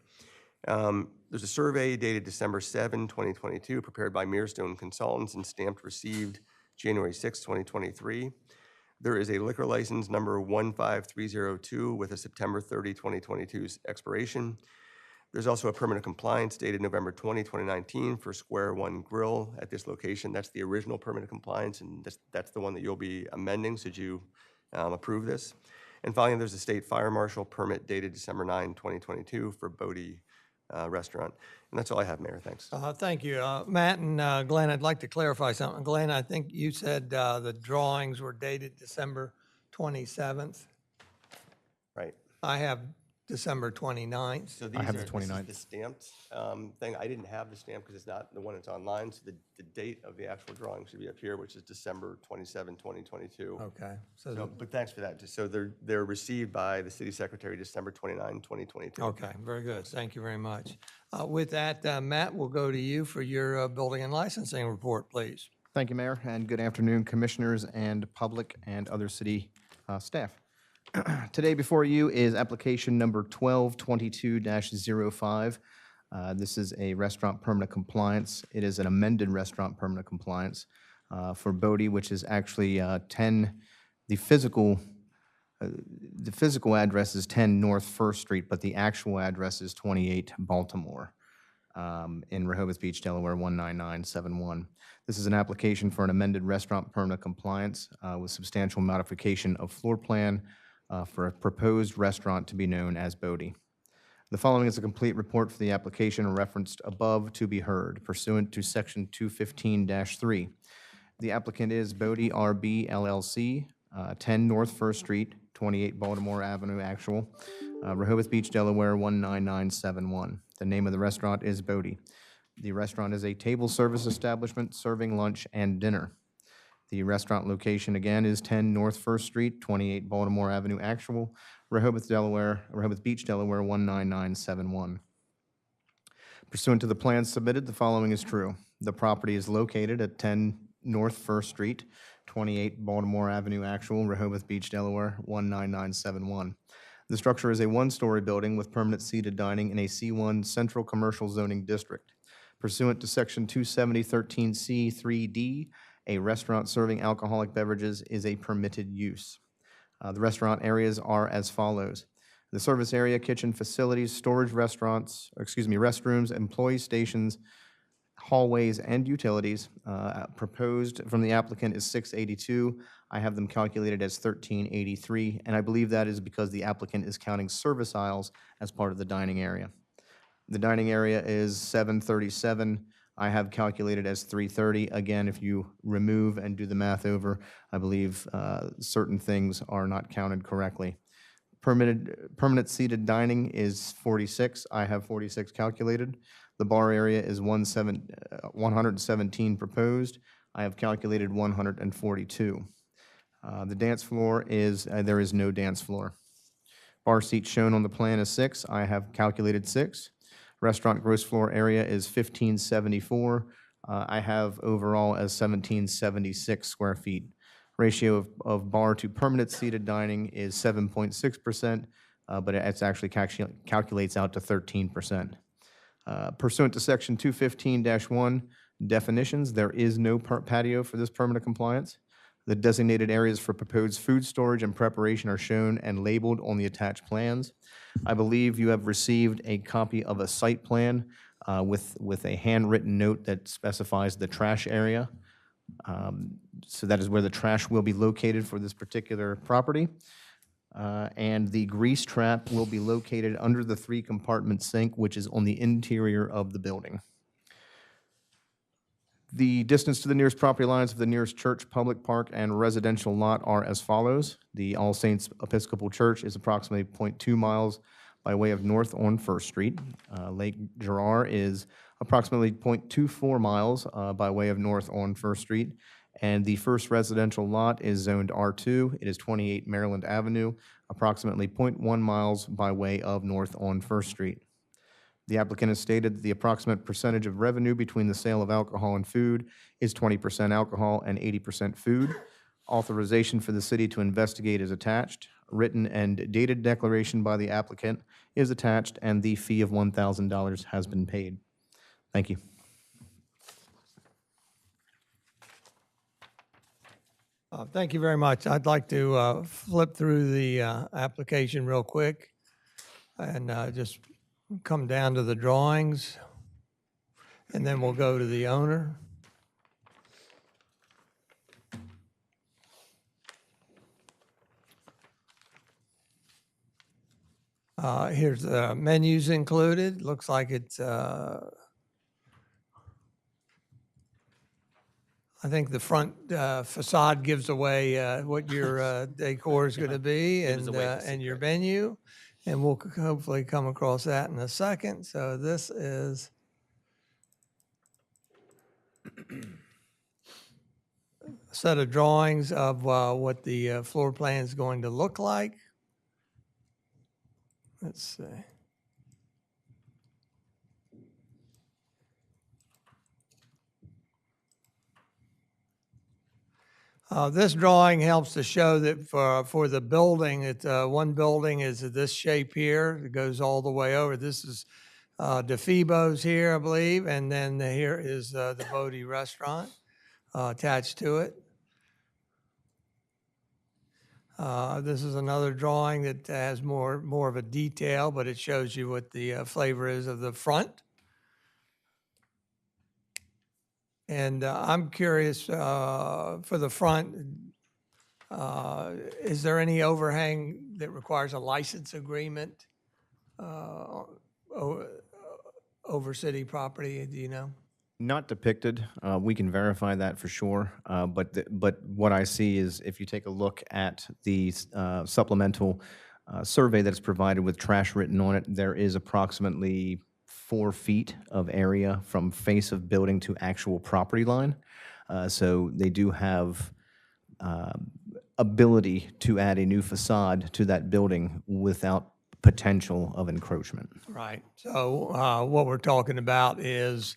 There's a survey dated December 7, 2022, prepared by Mirstone Consultants and stamped received January 6, 2023. There is a liquor license number 15302 with a September 30, 2022 expiration. There's also a permanent compliance dated November 20, 2019 for Square One Grill at this location. That's the original permanent compliance, and that's the one that you'll be amending should you approve this. And finally, there's a state fire marshal permit dated December 9, 2022 for Bodie Restaurant. And that's all I have, Mayor. Thanks. Thank you. Matt and Glenn, I'd like to clarify something. Glenn, I think you said the drawings were dated December 27th. Right. I have December 29th. So these have the this is 29th. the stamped thing. I didn't have the stamp because it's not the one that's online. So the date of the actual drawing should be up here, which is December 27, 2022. Okay. So, but thanks for that. Just so they're received by the city secretary December 29, 2022. Okay, very good. Thank you very much. With that, Matt, we'll go to you for your building and licensing report, please. Thank you, Mayor, and good afternoon, commissioners and public and other city staff. Today before you is application number 1222-05. This is a restaurant permanent compliance. It is an amended restaurant permanent compliance for Bodie, which is actually the physical the physical address is 10 North First Street, but the actual address is 28 Baltimore in Rehoboth Beach, Delaware, 19971. This is an application for an amended restaurant permit compliance with substantial modification of floor plan for a proposed restaurant to be known as Bodie. The following is a complete report for the application referenced above to be heard pursuant to Section 215-3. The applicant is Bodie RB LLC, 10 North First Street, 28 Baltimore Avenue, actual, Rehoboth Beach, Delaware, 19971. The name of the restaurant is Bodie. The restaurant is a table service establishment serving lunch and dinner. The restaurant location, again, is 10 North First Street, 28 Baltimore Avenue, actual, Rehoboth Beach, Delaware, 19971. Pursuant to the plans submitted, the following is true. The property is located at 10 North First Street, 28 Baltimore Avenue, actual, Rehoboth Beach, Delaware, 19971. The structure is a one-story building with permanent seated dining in a C1 Central Commercial Zoning District. Pursuant to Section 270-13C-3D, a restaurant serving alcoholic beverages is a permitted use. The restaurant areas are as follows. The service area, kitchen facilities, storage restrooms, employee stations, hallways, and utilities. Proposed from the applicant is 682. I have them calculated as 1383, and I believe that is because the applicant is counting service aisles as part of the dining area. The dining area is 737. I have calculated as 330. Again, if you remove and do the math over, I believe certain things are not counted correctly. Permanent seated dining is 46. I have 46 calculated. The bar area is 117 proposed. I have calculated 142. The dance floor is, there is no dance floor. Bar seats shown on the plan is 6. I have calculated 6. Restaurant gross floor area is 1574. I have overall as 1776 square feet. Ratio of bar to permanent seated dining is 7.6%, but it's actually calculates out to 13%. Pursuant to Section 215-1 definitions, there is no patio for this permanent compliance. The designated areas for proposed food storage and preparation are shown and labeled on the attached plans. I believe you have received a copy of a site plan with a handwritten note that specifies the trash area. So that is where the trash will be located for this particular property. And the grease trap will be located under the 3-compartment sink, which is on the interior of the building. The distance to the nearest property lines of the nearest church, public park, and residential lot are as follows. The All Saints Episcopal Church is approximately 0.2 miles by way of north on First Street. Lake Gerard is approximately 0.24 miles by way of north on First Street. And the first residential lot is zoned R2. It is 28 Maryland Avenue, approximately 0.1 miles by way of north on First Street. The applicant has stated that the approximate percentage of revenue between the sale of alcohol and food is 20% alcohol and 80% food. Authorization for the city to investigate is attached. Written and dated declaration by the applicant is attached, and the fee of $1,000 has been paid. Thank you. Thank you very much. I'd like to flip through the application real quick and just come down to the drawings, and then we'll go to the owner. Here's the menus included. Looks like it's, I think the front facade gives away what your decor is going to be and your menu. And we'll hopefully come across that in a second. So this is a set of drawings of what the floor plan is going to look like. Let's see. This drawing helps to show that for the building, one building is this shape here. It goes all the way over. This is DeFebo's here, I believe, and then here is the Bodie restaurant attached to it. This is another drawing that has more of a detail, but it shows you what the flavor is of the front. And I'm curious, for the front, is there any overhang that requires a license agreement over city property, do you know? Not depicted. We can verify that for sure. But what I see is if you take a look at the supplemental survey that's provided with trash written on it, there is approximately 4 feet of area from face of building to actual property line. So they do have ability to add a new facade to that building without potential of encroachment. Right. So what we're talking about is,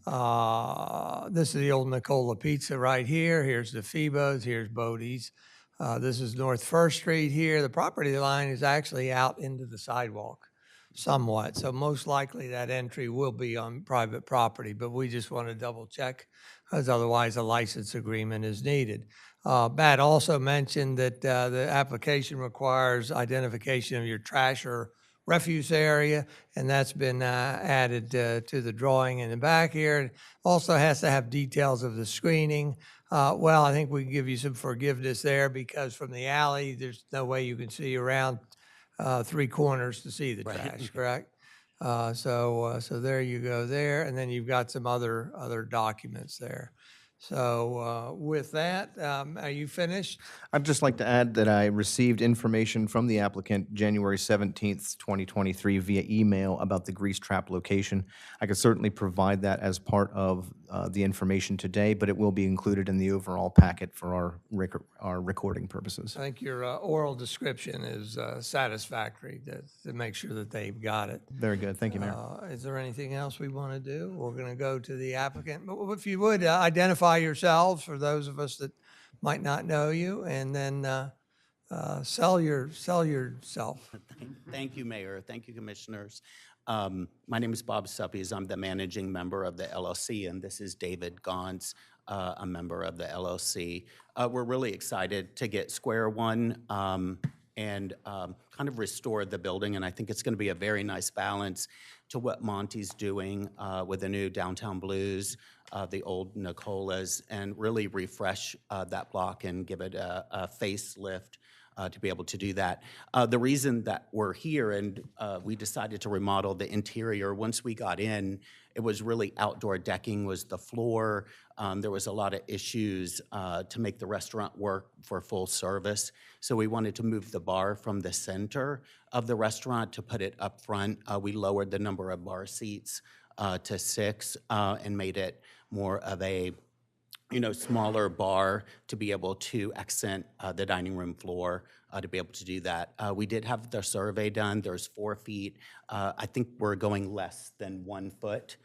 this is the old Nicola Pizza right here. Here's the Phoebos, here's Bodie's. This is North First Street here. The property line is actually out into the sidewalk somewhat. So most likely that entry will be on private property, but we just want to double check, as otherwise a license agreement is needed. Matt also mentioned that the application requires identification of your trash or refuse area, and that's been added to the drawing in the back here. It also has to have details of the screening. Well, I think we can give you some forgiveness there because from the alley, there's no way you can see around 3 corners to see the trash, correct? So there you go there, and then you've got some other documents there. So with that, are you finished? I'd just like to add that I received information from the applicant January 17th, 2023 via email about the grease trap location. I could certainly provide that as part of the information today, but it will be included in the overall packet for our recording purposes. I think your oral description is satisfactory to make sure that they've got it. Very good. Thank you, Mayor. Is there anything else we want to do? We're going to go to the applicant. But if you would, identify yourselves for those of us that might not know you, and then sell yourself. Thank you, Mayor. Thank you, Commissioners. My name is Bob Suppies. I'm the managing member of the LLC, and this is David Gauntz, a member of the LLC. We're really excited to get square one and kind of restore the building, and I think it's going to be a very nice balance to what Monty's doing with the new Downtown Blues, the old Nicolas, and really refresh that block and give it a facelift to be able to do that. The reason that we're here and we decided to remodel the interior, once we got in, it was really outdoor decking was the floor. There was a lot of issues to make the restaurant work for full service. So we wanted to move the bar from the center of the restaurant to put it up front. We lowered the number of bar seats to 6 and made it more of a smaller bar to be able to accent the dining room floor to be able to do that. We did have the survey done. There's 4 feet. I think we're going less than 1 foot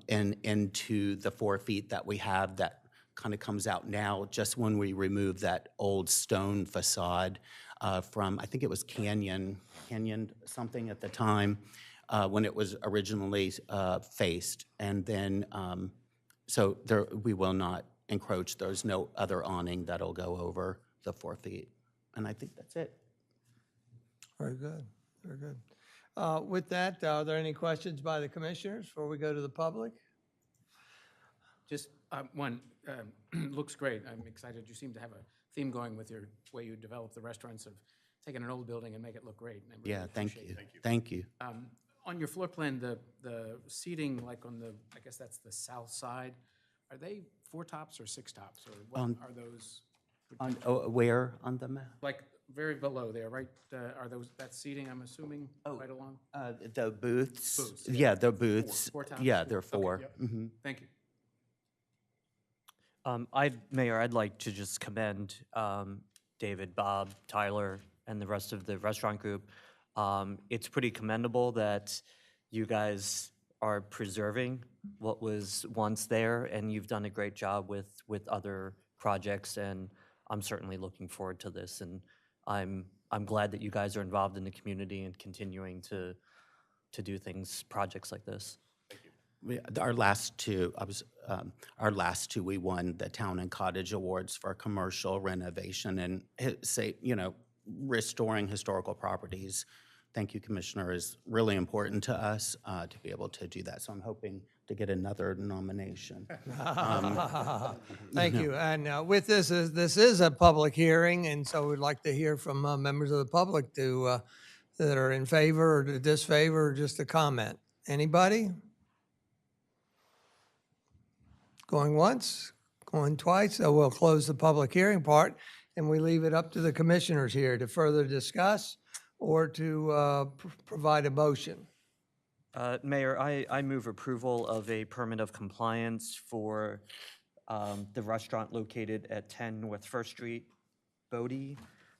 into the 4 feet that we have that kind of comes out now just when we remove that old stone facade from, I think it was Canyon something at the time when it was originally faced. And then so we will not encroach. There's no other awning that'll go over the 4 feet. And I think that's it. Very good, very good. With that, are there any questions by the commissioners before we go to the public? Just one, looks great. I'm excited. You seem to have a theme going with your way you develop the restaurants of taking an old building and make it look great. And I really Yeah, thank you. appreciate it. Thank you. On your floor plan, the seating, like on the, I guess that's the south side, are they 4 tops or 6 tops? Or what are those? Where on the map? Like very below there, right? Are those, that seating, I'm assuming, right along? The booths? Booths, Yeah, the booths. 4 tops? Yeah, they're Okay, 4. yep. Mhm. Thank you. Mayor, I'd like to just commend David, Bob, Tyler, and the rest of the restaurant group. It's pretty commendable that you guys are preserving what was once there, and you've done a great job with other projects, and I'm certainly looking forward to this, and I'm glad that you guys are involved in the community and continuing to do projects like this. Our last two, we won the Town and Cottage Awards for commercial renovation and restoring historical properties. Thank you, Commissioner, is really important to us to be able to do that. So I'm hoping to get another nomination. Thank you. And with this is a public hearing, and so we'd like to hear from members of the public that are in favor or disfavor, or just a comment. Anybody? Going once, going twice, so we'll close the public hearing part, and we leave it up to the commissioners here to further discuss or to provide a motion. Mayor, I move approval of a permit of compliance for the restaurant located at 10 North First Street, Bodie.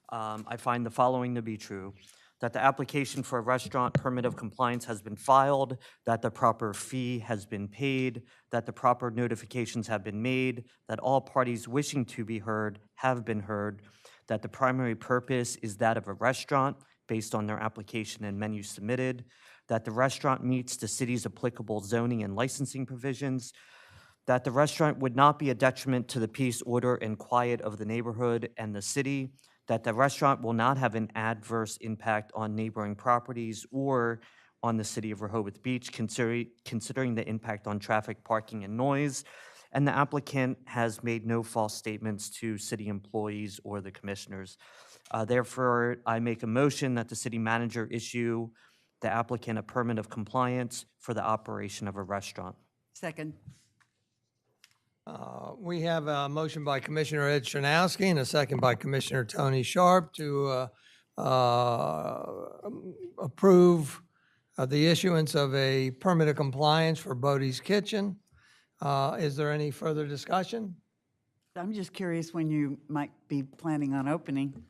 I find the following to be true: that the application for a restaurant permit of compliance has been filed, that the proper fee has been paid, that the proper notifications have been made, that all parties wishing to be heard have been heard, that the primary purpose is that of a restaurant based on their application and menu submitted, that the restaurant meets the city's applicable zoning and licensing provisions, that the restaurant would not be a detriment to the peace, order, and quiet of the neighborhood and the city, that the restaurant will not have an adverse impact on neighboring properties or on the city of Rehoboth Beach, considering the impact on traffic, parking, and noise, and the applicant has made no false statements to city employees or the commissioners. Therefore, I make a motion that the city manager issue the applicant a permit of compliance for the operation of a restaurant. Second. We have a motion by Commissioner Ed Chernowski and a second by Commissioner Tony Sharp to approve the issuance of a permit of compliance for Bodie's Kitchen. Is there any further discussion? I'm just curious when you might be planning on opening.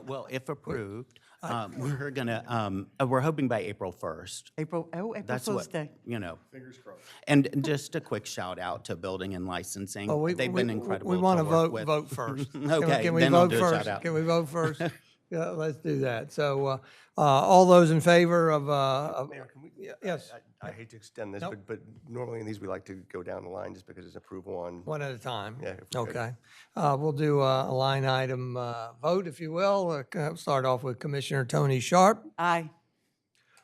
Well, if approved, we're hoping by April 1st. April That's Fool's what, Day. Fingers crossed. And just a quick shout out to Building and Licensing. They've been incredible We want to work with. vote first. Okay, Can we then I'll vote do a first? shout out. Can we vote first? Yeah, let's do that. So all those in favor of, Mayor, can we? yes, I hate to extend this, Nope. but normally in these, we like to go down the line just because it's approval on. one at a time. Yeah, if we could. Okay. We'll do a line item vote, if you will. Start off with Commissioner Tony Sharp, Aye.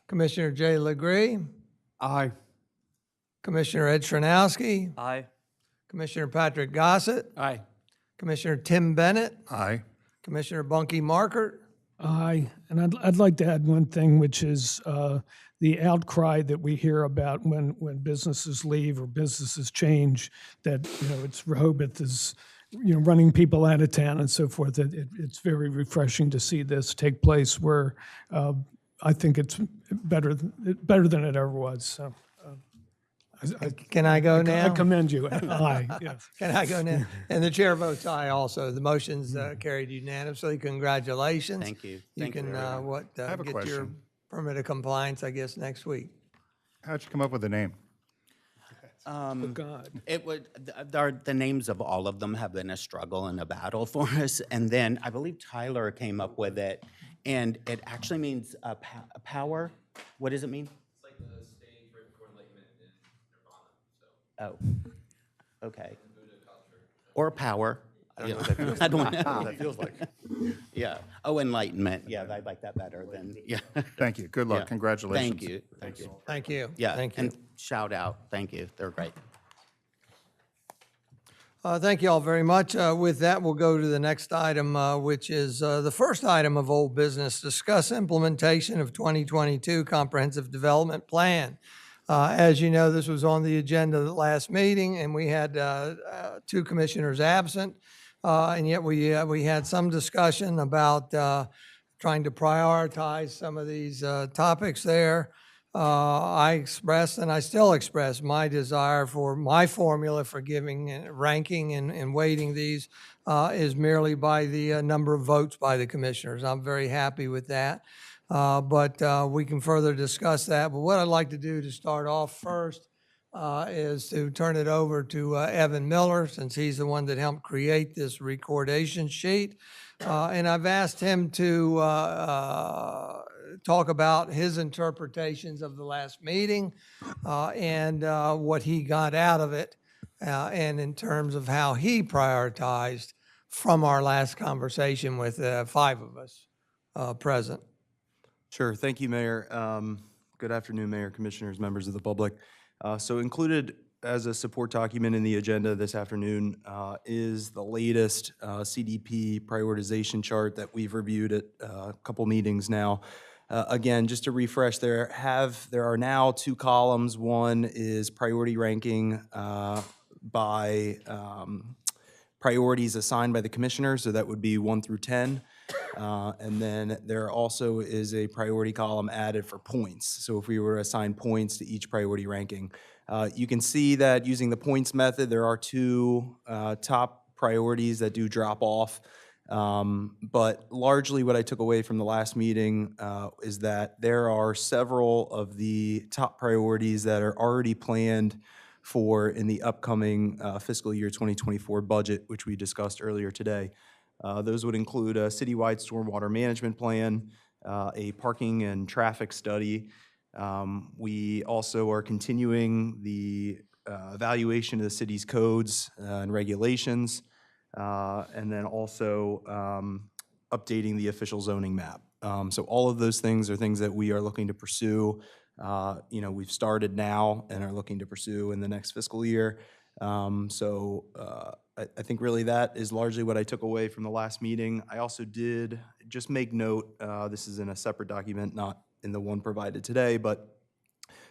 Commissioner Jay Legree, Aye. Commissioner Ed Chernowski, Aye. Commissioner Patrick Gossett, Aye. Commissioner Tim Bennett, Aye. Commissioner Bunky Markert. Aye, and I'd like to add one thing, which is the outcry that we hear about when businesses leave or businesses change, that, it's Rehoboth is, running people out of town and so forth. It's very refreshing to see this take place where I think it's better than it ever was, so. Can I go now? I commend you. Aye, yes. Can I go now? And the chair votes aye also. The motion's carried unanimously. Congratulations. Thank you. You Thank you can, very much. have a get your question. permit of compliance, I guess, next week. How'd you come up with the name? God. It would, the names of all of them have been a struggle and a battle for us. And then I believe Tyler came up with it, and it actually means power. What does it mean? It's like the stage right before enlightenment in Nirvana. Oh, okay. Or power. I don't know what that feels like. Yeah. Oh, enlightenment. Yeah, I like that better than, yeah. Thank you. Good luck. Yeah. Congratulations. Thank you. Thank you. Thank you. Yeah, Thank you. and shout out, thank you, they're great. Thank you all very much. With that, we'll go to the next item, which is the first item of old business, discuss implementation of 2022 Comprehensive Development Plan. As you know, this was on the agenda of the last meeting, and we had two commissioners absent, and yet we had some discussion about trying to prioritize some of these topics there. I expressed, and I still express, my desire for my formula for giving and ranking and weighting these is merely by the number of votes by the commissioners. I'm very happy with that. But we can further discuss that. But what I'd like to do to start off first is to turn it over to Evan Miller, since he's the one that helped create this recordation sheet. And I've asked him to talk about his interpretations of the last meeting and what he got out of it, and in terms of how he prioritized from our last conversation with 5 of us present. Sure. Thank you, Mayor. Good afternoon, Mayor, Commissioners, members of the public. So included as a support document in the agenda this afternoon is the latest CDP prioritization chart that we've reviewed at a couple meetings now. Again, just to refresh, there are now 2 columns. One is priority ranking by priorities assigned by the commissioner, so that would be 1 through 10. And then there also is a priority column added for points. So if we were to assign points to each priority ranking, you can see that using the points method, there are 2 top priorities that do drop off. But largely what I took away from the last meeting is that there are several of the top priorities that are already planned for in the upcoming fiscal year 2024 budget, which we discussed earlier today. Those would include a citywide stormwater management plan, a parking and traffic study. We also are continuing the evaluation of the city's codes and regulations, and then also updating the official zoning map. So all of those things are things that we are looking to pursue. We've started now and are looking to pursue in the next fiscal year. I think really that is largely what I took away from the last meeting. I also did just make note, this is in a separate document, not in the one provided today, but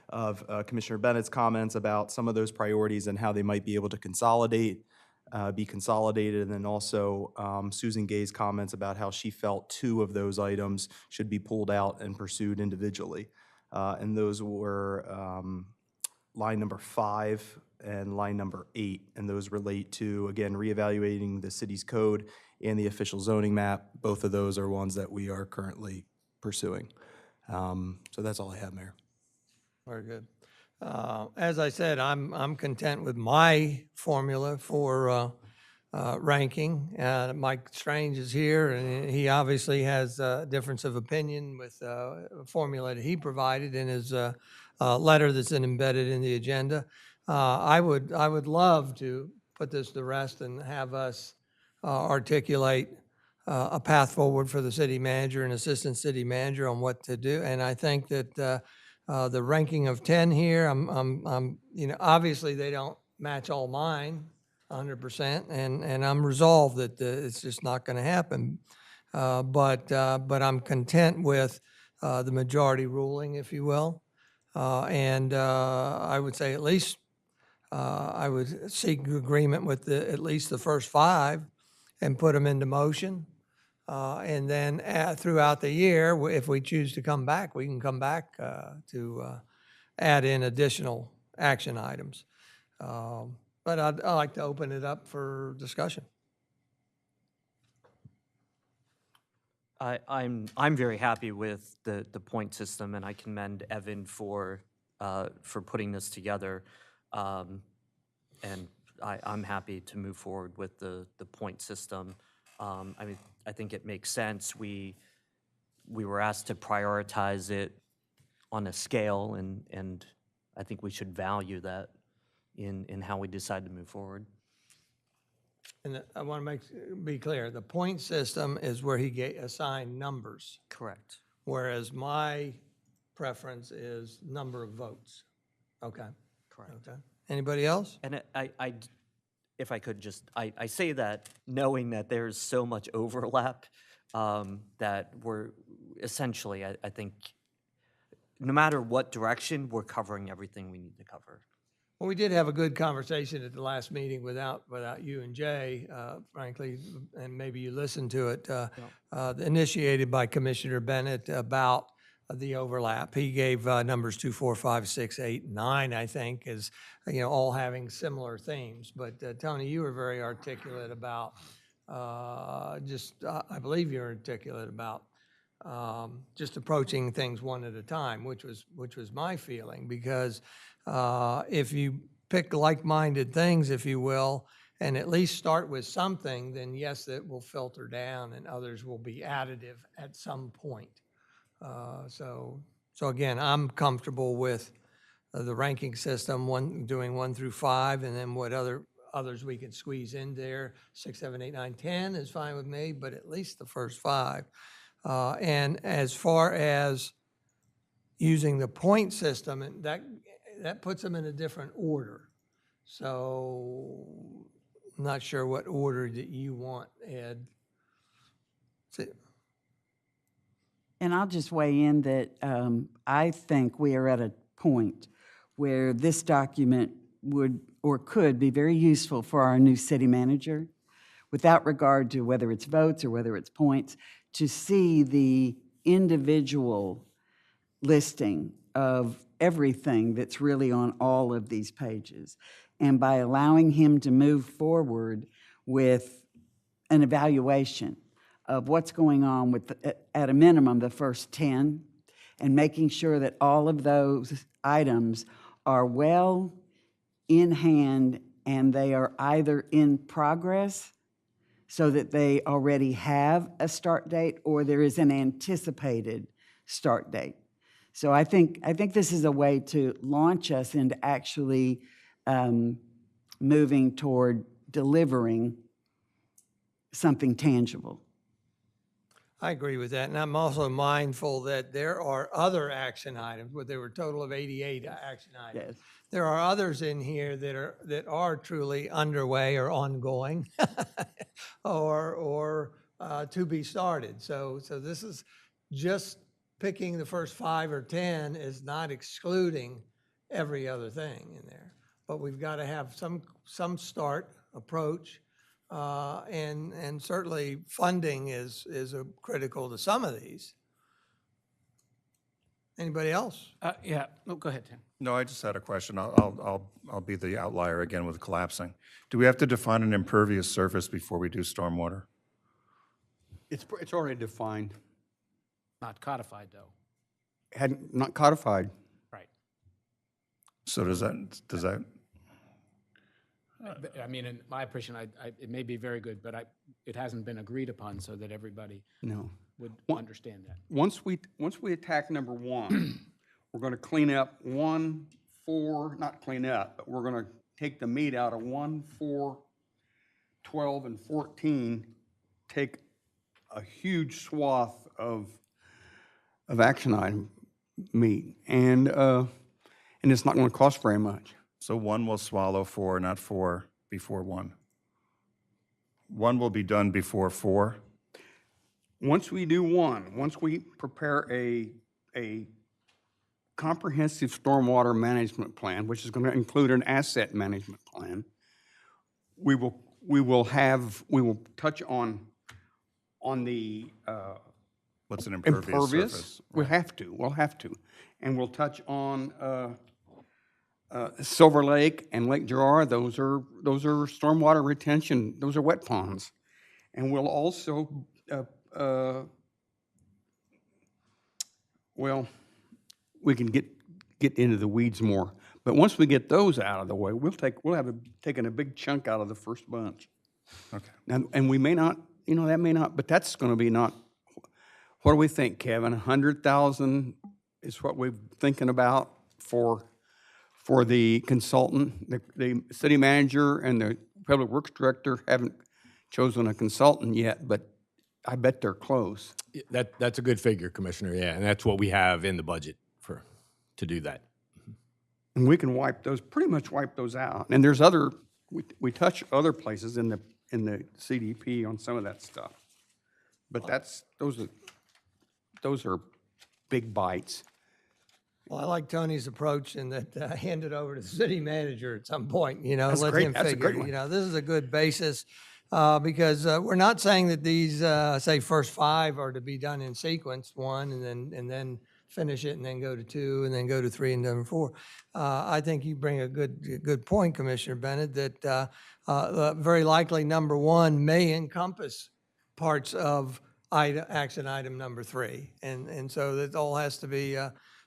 of Commissioner Bennett's comments about some of those priorities and how they might be able to be consolidated, and then also Susan Gay's comments about how she felt 2 of those items should be pulled out and pursued individually. And those were line number 5 and line number 8, and those relate to, again, reevaluating the city's code and the official zoning map. Both of those are ones that we are currently pursuing. So that's all I have, Mayor. Very good. As I said, I'm content with my formula for ranking. Mike Strange is here, and he obviously has a difference of opinion with a formula that he provided in his letter that's embedded in the agenda. I would love to put this to rest and have us articulate a path forward for the city manager and assistant city manager on what to do. And I think that the ranking of 10 here, obviously they don't match all mine 100%, and I'm resolved that it's just not going to happen. But I'm content with the majority ruling, if you will. And I would say at least I would seek agreement with at least the first 5 and put them into motion. And then throughout the year, if we choose to come back, we can come back to add in additional action items. But I'd like to open it up for discussion. I'm very happy with the point system, and I commend Evan for putting this together. And I'm happy to move forward with the point system. I think it makes sense. We were asked to prioritize it on a scale, and I think we should value that in how we decide to move forward. And I want to be clear, the point system is where he assigned numbers. Correct. Whereas my preference is number of votes. Okay. Correct. Okay. Anybody else? And if I could just, I say that knowing that there's so much overlap that we're essentially, I think, no matter what direction, we're covering everything we need to cover. Well, we did have a good conversation at the last meeting without you and Jay, frankly, and maybe you listened to it, initiated by Commissioner Bennett about the overlap. He gave numbers 2, 4, 5, 6, 8, 9, I think, as all having similar themes. But Tony, you were very articulate about I believe you're articulate about just approaching things one at a time, which was my feeling, because if you pick like-minded things, if you will, and at least start with something, then yes, it will filter down and others will be additive at some point. So again, I'm comfortable with the ranking system, doing 1 through 5, and then what others we can squeeze in there. 6, 7, 8, 9, 10 is fine with me, but at least the first 5. And as far as using the point system, and that puts them in a different order. So I'm not sure what order that you want, Ed. And I'll just weigh in that I think we are at a point where this document would or could be very useful for our new city manager, without regard to whether it's votes or whether it's points, to see the individual listing of everything that's really on all of these pages. And by allowing him to move forward with an evaluation of what's going on with, at a minimum, the first 10, and making sure that all of those items are well in hand and they are either in progress so that they already have a start date or there is an anticipated start date. So I think this is a way to launch us into actually moving toward delivering something tangible. I agree with that, and I'm also mindful that there are other action items, where there were a total of 88 action items. Yes. There are others in here that are truly underway or ongoing, or to be started. So this is just picking the first 5 or 10 is not excluding every other thing in there. But we've got to have some start approach. And certainly funding is critical to some of these. Anybody else? Yeah, no, go ahead, Tim. No, I just had a question. I'll be the outlier again with collapsing. Do we have to define an impervious surface before we do stormwater? It's already defined, Not codified, though. not codified. Right. So does that, I mean, in my opinion, it may be very good, but it hasn't been agreed upon so that everybody No. would understand that. Once we attack number 1, we're going to clean up 1, 4, not clean up, but we're going to take the meat out of 1, 4, 12, and 14, take a huge swath of action item meat, and it's not going to cost very much. so 1 will swallow 4, not 4 before 1? 1 will be done before 4? Once we do 1, once we prepare a comprehensive stormwater management plan, which is going to include an asset management plan, we will touch on the What's an impervious surface? We'll have to. And we'll touch on Silver Lake and Lake Gerard. Those are stormwater retention, those are wet ponds. And we'll also, we can get into the weeds more. But once we get those out of the way, we'll have taken a big chunk out of the first bunch. Okay. And we may not, that may not, but that's going to be not, what do we think, Kevin? 100,000 is what we're thinking about for the consultant. The city manager and the public works director haven't chosen a consultant yet, but I bet they're close. That's a good figure, Commissioner, yeah, and that's what we have in the budget to do that. And we can pretty much wipe those out. And there's we touch other places in the CDP on some of that stuff. But those are big bites. Well, I like Tony's approach in that hand it over to the city manager at some point, That's let great. him That's a figure, great one. this is a good basis, because we're not saying that these, say, first 5 are to be done in sequence, 1, and then finish it, and then go to 2, and then go to 3, and then 4. I think you bring a good point, Commissioner Bennett, that very likely number 1 may encompass parts of action item number 3, and so that all has to be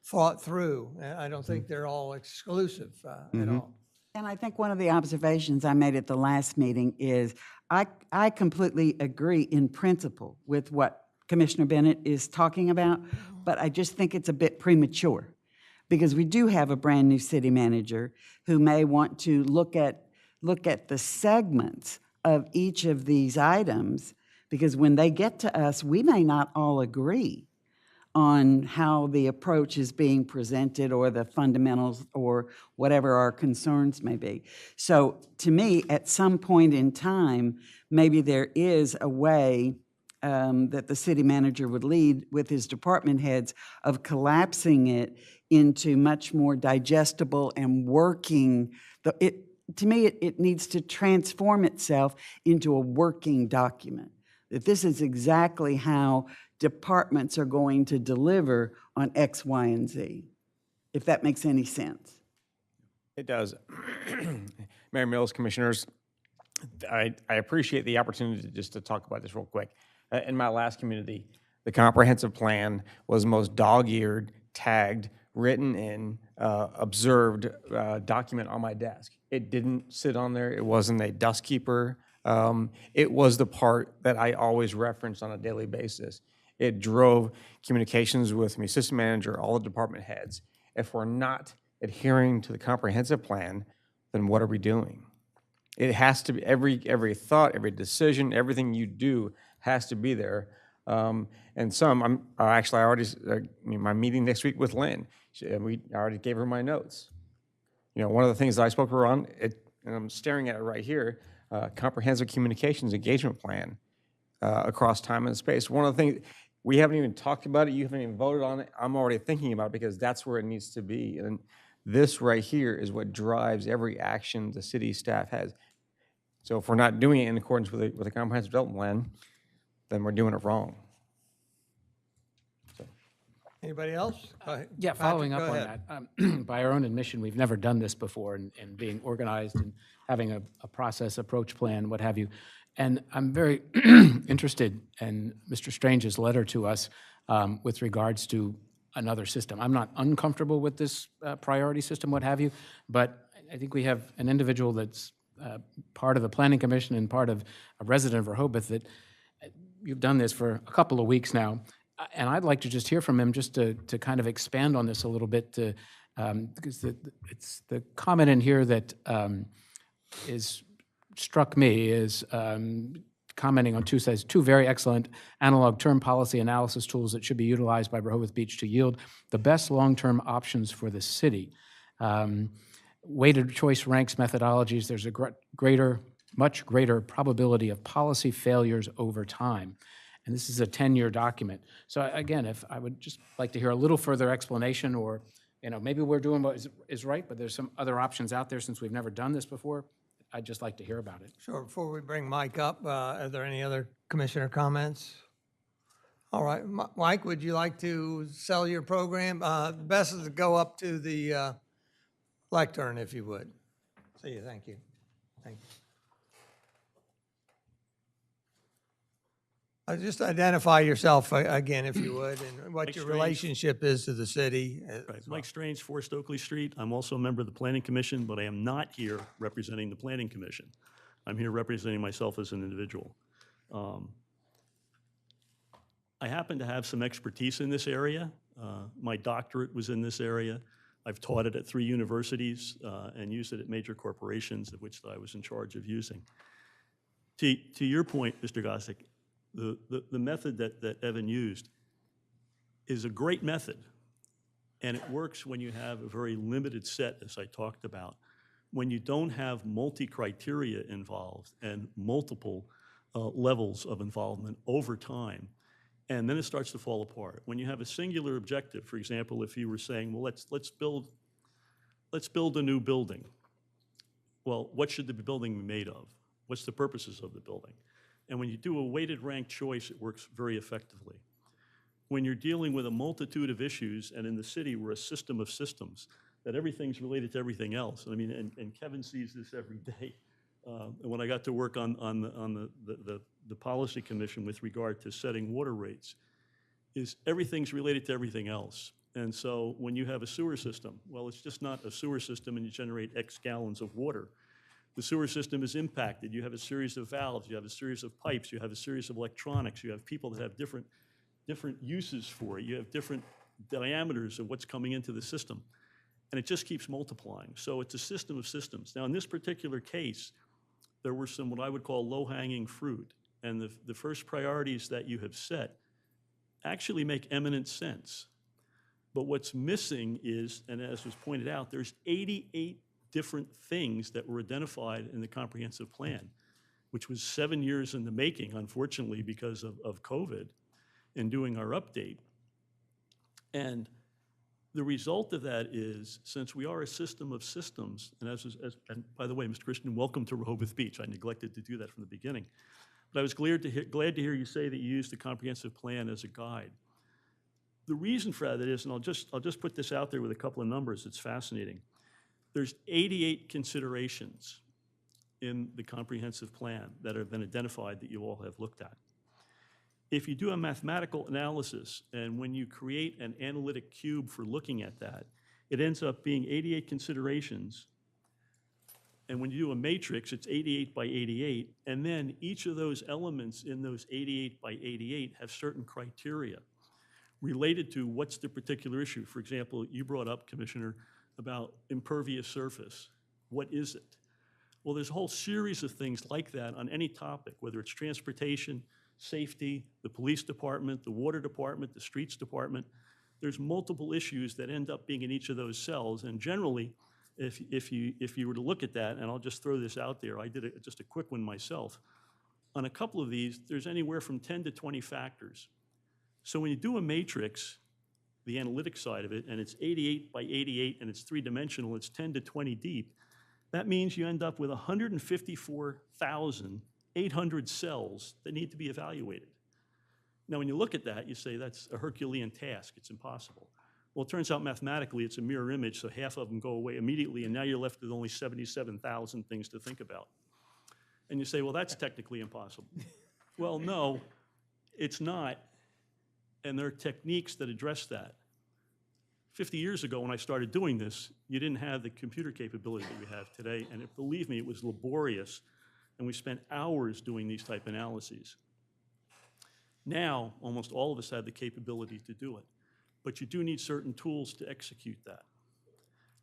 thought through. I don't think they're all exclusive at all. And I think one of the observations I made at the last meeting is I completely agree in principle with what Commissioner Bennett is talking about, but I just think it's a bit premature because we do have a brand-new city manager who may want to look at the segments of each of these items, because when they get to us, we may not all agree on how the approach is being presented or the fundamentals or whatever our concerns may be. So to me, at some point in time, maybe there is a way that the city manager would lead with his department heads of collapsing it into much more digestible and working. To me, it needs to transform itself into a working document. That this is exactly how departments are going to deliver on X, Y, and Z, if that makes any sense. It does. Mayor Mills, Commissioners, I appreciate the opportunity just to talk about this real quick. In my last community, the comprehensive plan was the most dog-eared, tagged, written in, observed document on my desk. It didn't sit on there. It wasn't a dust keeper. It was the part that I always referenced on a daily basis. It drove communications with me, assistant manager, all the department heads. If we're not adhering to the comprehensive plan, then what are we doing? It has to be every thought, every decision, everything you do has to be there. And some, I already, my meeting next week with Lynn, I already gave her my notes. You know, one of the things that I spoke to her on, and I'm staring at it right here, comprehensive communications engagement plan across time and space. One of the things, we haven't even talked about it, you haven't even voted on it, I'm already thinking about it because that's where it needs to be. And this right here is what drives every action the city staff has. So if we're not doing it in accordance with the comprehensive development plan, then we're doing it wrong. Anybody else? Yeah, following up Patrick, on go that, by our own admission, we've never done this before, and being organized and having a process, approach plan, what have you. And I'm very interested in Mr. Strange's letter to us with regards to another system. I'm not uncomfortable with this priority system, what have you, but I think we have an individual that's part of the Planning Commission and part of a resident of Rehoboth that you've done this for a couple of weeks now. And I'd like to just hear from him just to kind of expand on this a little bit, because it's the comment in here that struck me is commenting on two very excellent analog term policy analysis tools that should be utilized by Rehoboth Beach to yield the best long-term options for the city. Weighted choice ranks methodologies, there's a much greater probability of policy failures over time. And this is a 10-year document. So again, if I would just like to hear a little further explanation, or maybe we're doing what is right, but there's some other options out there since we've never done this before. I'd just like to hear about it. Sure. Before we bring Mike up, are there any other commissioner comments? All right, Mike, would you like to sell your program? Best is to go up to the lectern, if you would. See you. Thank you. Thank you. Just identify yourself again, if you would, and what Mike your Strange. relationship is to the city. Right. Mike Strange, 4 Stokely Street. I'm also a member of the Planning Commission, but I am not here representing the Planning Commission. I'm here representing myself as an individual. I happen to have some expertise in this area. My doctorate was in this area. I've taught it at 3 universities and used it at major corporations, of which I was in charge of using. To your point, Mr. Gossick, the method that Evan used is a great method, and it works when you have a very limited set, as I talked about. When you don't have multi-criteria involved and multiple levels of involvement over time, and then it starts to fall apart. When you have a singular objective, for example, if you were saying, well, let's build a new building. Well, what should the building be made of? What's the purposes of the building? And when you do a weighted rank choice, it works very effectively. When you're dealing with a multitude of issues, and in the city we're a system of systems, that everything's related to everything else. I mean, and Kevin sees this every day. And when I got to work on the policy commission with regard to setting water rates, is everything's related to everything else. And so when you have a sewer system, well, it's just not a sewer system and you generate X gallons of water. The sewer system is impacted. You have a series of valves, you have a series of pipes, you have a series of electronics, you have people that have different different uses for it. You have different diameters of what's coming into the system. And it just keeps multiplying. So it's a system of systems. Now, in this particular case, there were some what I would call low-hanging fruit. And the first priorities that you have set actually make eminent sense. But what's missing is, and as was pointed out, there's 88 different things that were identified in the comprehensive plan, which was 7 years in the making, unfortunately, because of COVID, in doing our update. And the result of that is, since we are a system of systems, and and by the way, Mr. Christian, welcome to Rehoboth Beach. I neglected to do that from the beginning. But I was glad to hear you say that you used the comprehensive plan as a guide. The reason for that is, and I'll just put this out there with a couple of numbers, it's fascinating. There's 88 considerations in the comprehensive plan that have been identified that you all have looked at. If you do a mathematical analysis, and when you create an analytic cube for looking at that, it ends up being 88 considerations. And when you do a matrix, it's 88 by 88, and then each of those elements in those 88 by 88 have certain criteria related to what's the particular issue. For example, you brought up, Commissioner, about impervious surface. What is it? Well, there's a whole series of things like that on any topic, whether it's transportation, safety, the police department, the water department, the streets department. There's multiple issues that end up being in each of those cells, and generally, if you were to look at that, and I'll just throw this out there, I did just a quick one myself. On a couple of these, there's anywhere from 10 to 20 factors. So when you do a matrix, the analytic side of it, and it's 88 by 88, and it's three-dimensional, it's 10 to 20 deep, that means you end up with 154,800 cells that need to be evaluated. Now, when you look at that, you say that's a Herculean task, it's impossible. Well, it turns out mathematically it's a mirror image, so half of them go away immediately, and now you're left with only 77,000 things to think about. And you say, well, that's technically impossible. Well, no, it's not, and there are techniques that address that. 50 years ago when I started doing this, you didn't have the computer capability that we have today, and believe me, it was laborious, and we spent hours doing these type analyses. Now, almost all of us have the capability to do it, but you do need certain tools to execute that.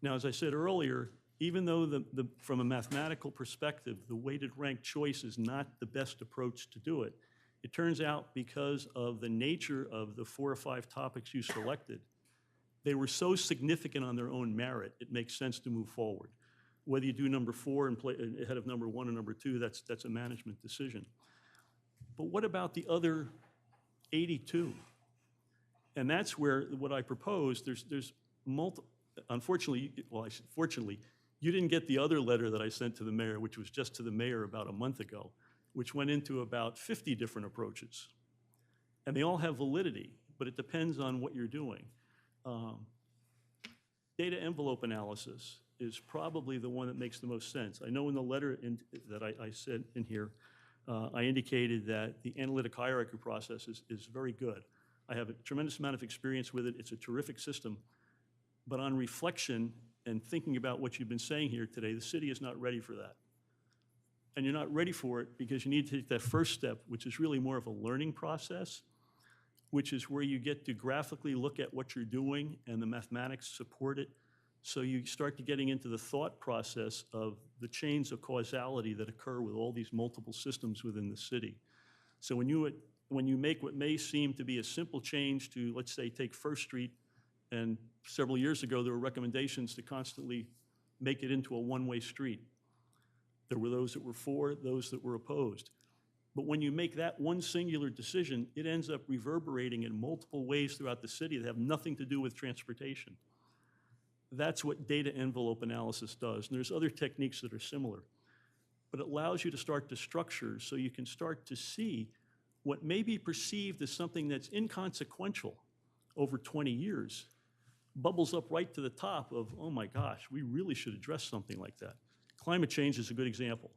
Now, as I said earlier, even though from a mathematical perspective, the weighted ranked choice is not the best approach to do it, it turns out because of the nature of the 4 or 5 topics you selected, they were so significant on their own merit, it makes sense to move forward. Whether you do number 4 and play ahead of number 1 and number 2, that's a management decision. But what about the other 82? And that's where what I proposed, there's multiple, unfortunately, well, fortunately, you didn't get the other letter that I sent to the mayor, which was just to the mayor about a month ago, which went into about 50 different approaches. And they all have validity, but it depends on what you're doing. Data envelope analysis is probably the one that makes the most sense. I know in the letter that I said in here, I indicated that the analytic hierarchy process is very good. I have a tremendous amount of experience with it. It's a terrific system. But on reflection and thinking about what you've been saying here today, the city is not ready for that. And you're not ready for it because you need to take that first step, which is really more of a learning process, which is where you get to graphically look at what you're doing and the mathematics support it. So you start to getting into the thought process of the chains of causality that occur with all these multiple systems within the city. So when you make what may seem to be a simple change to, let's say, take First Street, and several years ago there were recommendations to constantly make it into a one-way street. There were those that were for, those that were opposed. But when you make that one singular decision, it ends up reverberating in multiple ways throughout the city that have nothing to do with transportation. That's what data envelope analysis does. And there's other techniques that are similar. But it allows you to start to structure so you can start to see what may be perceived as something that's inconsequential over 20 years, bubbles up right to the top of, oh my gosh, we really should address something like that. Climate change is a good example.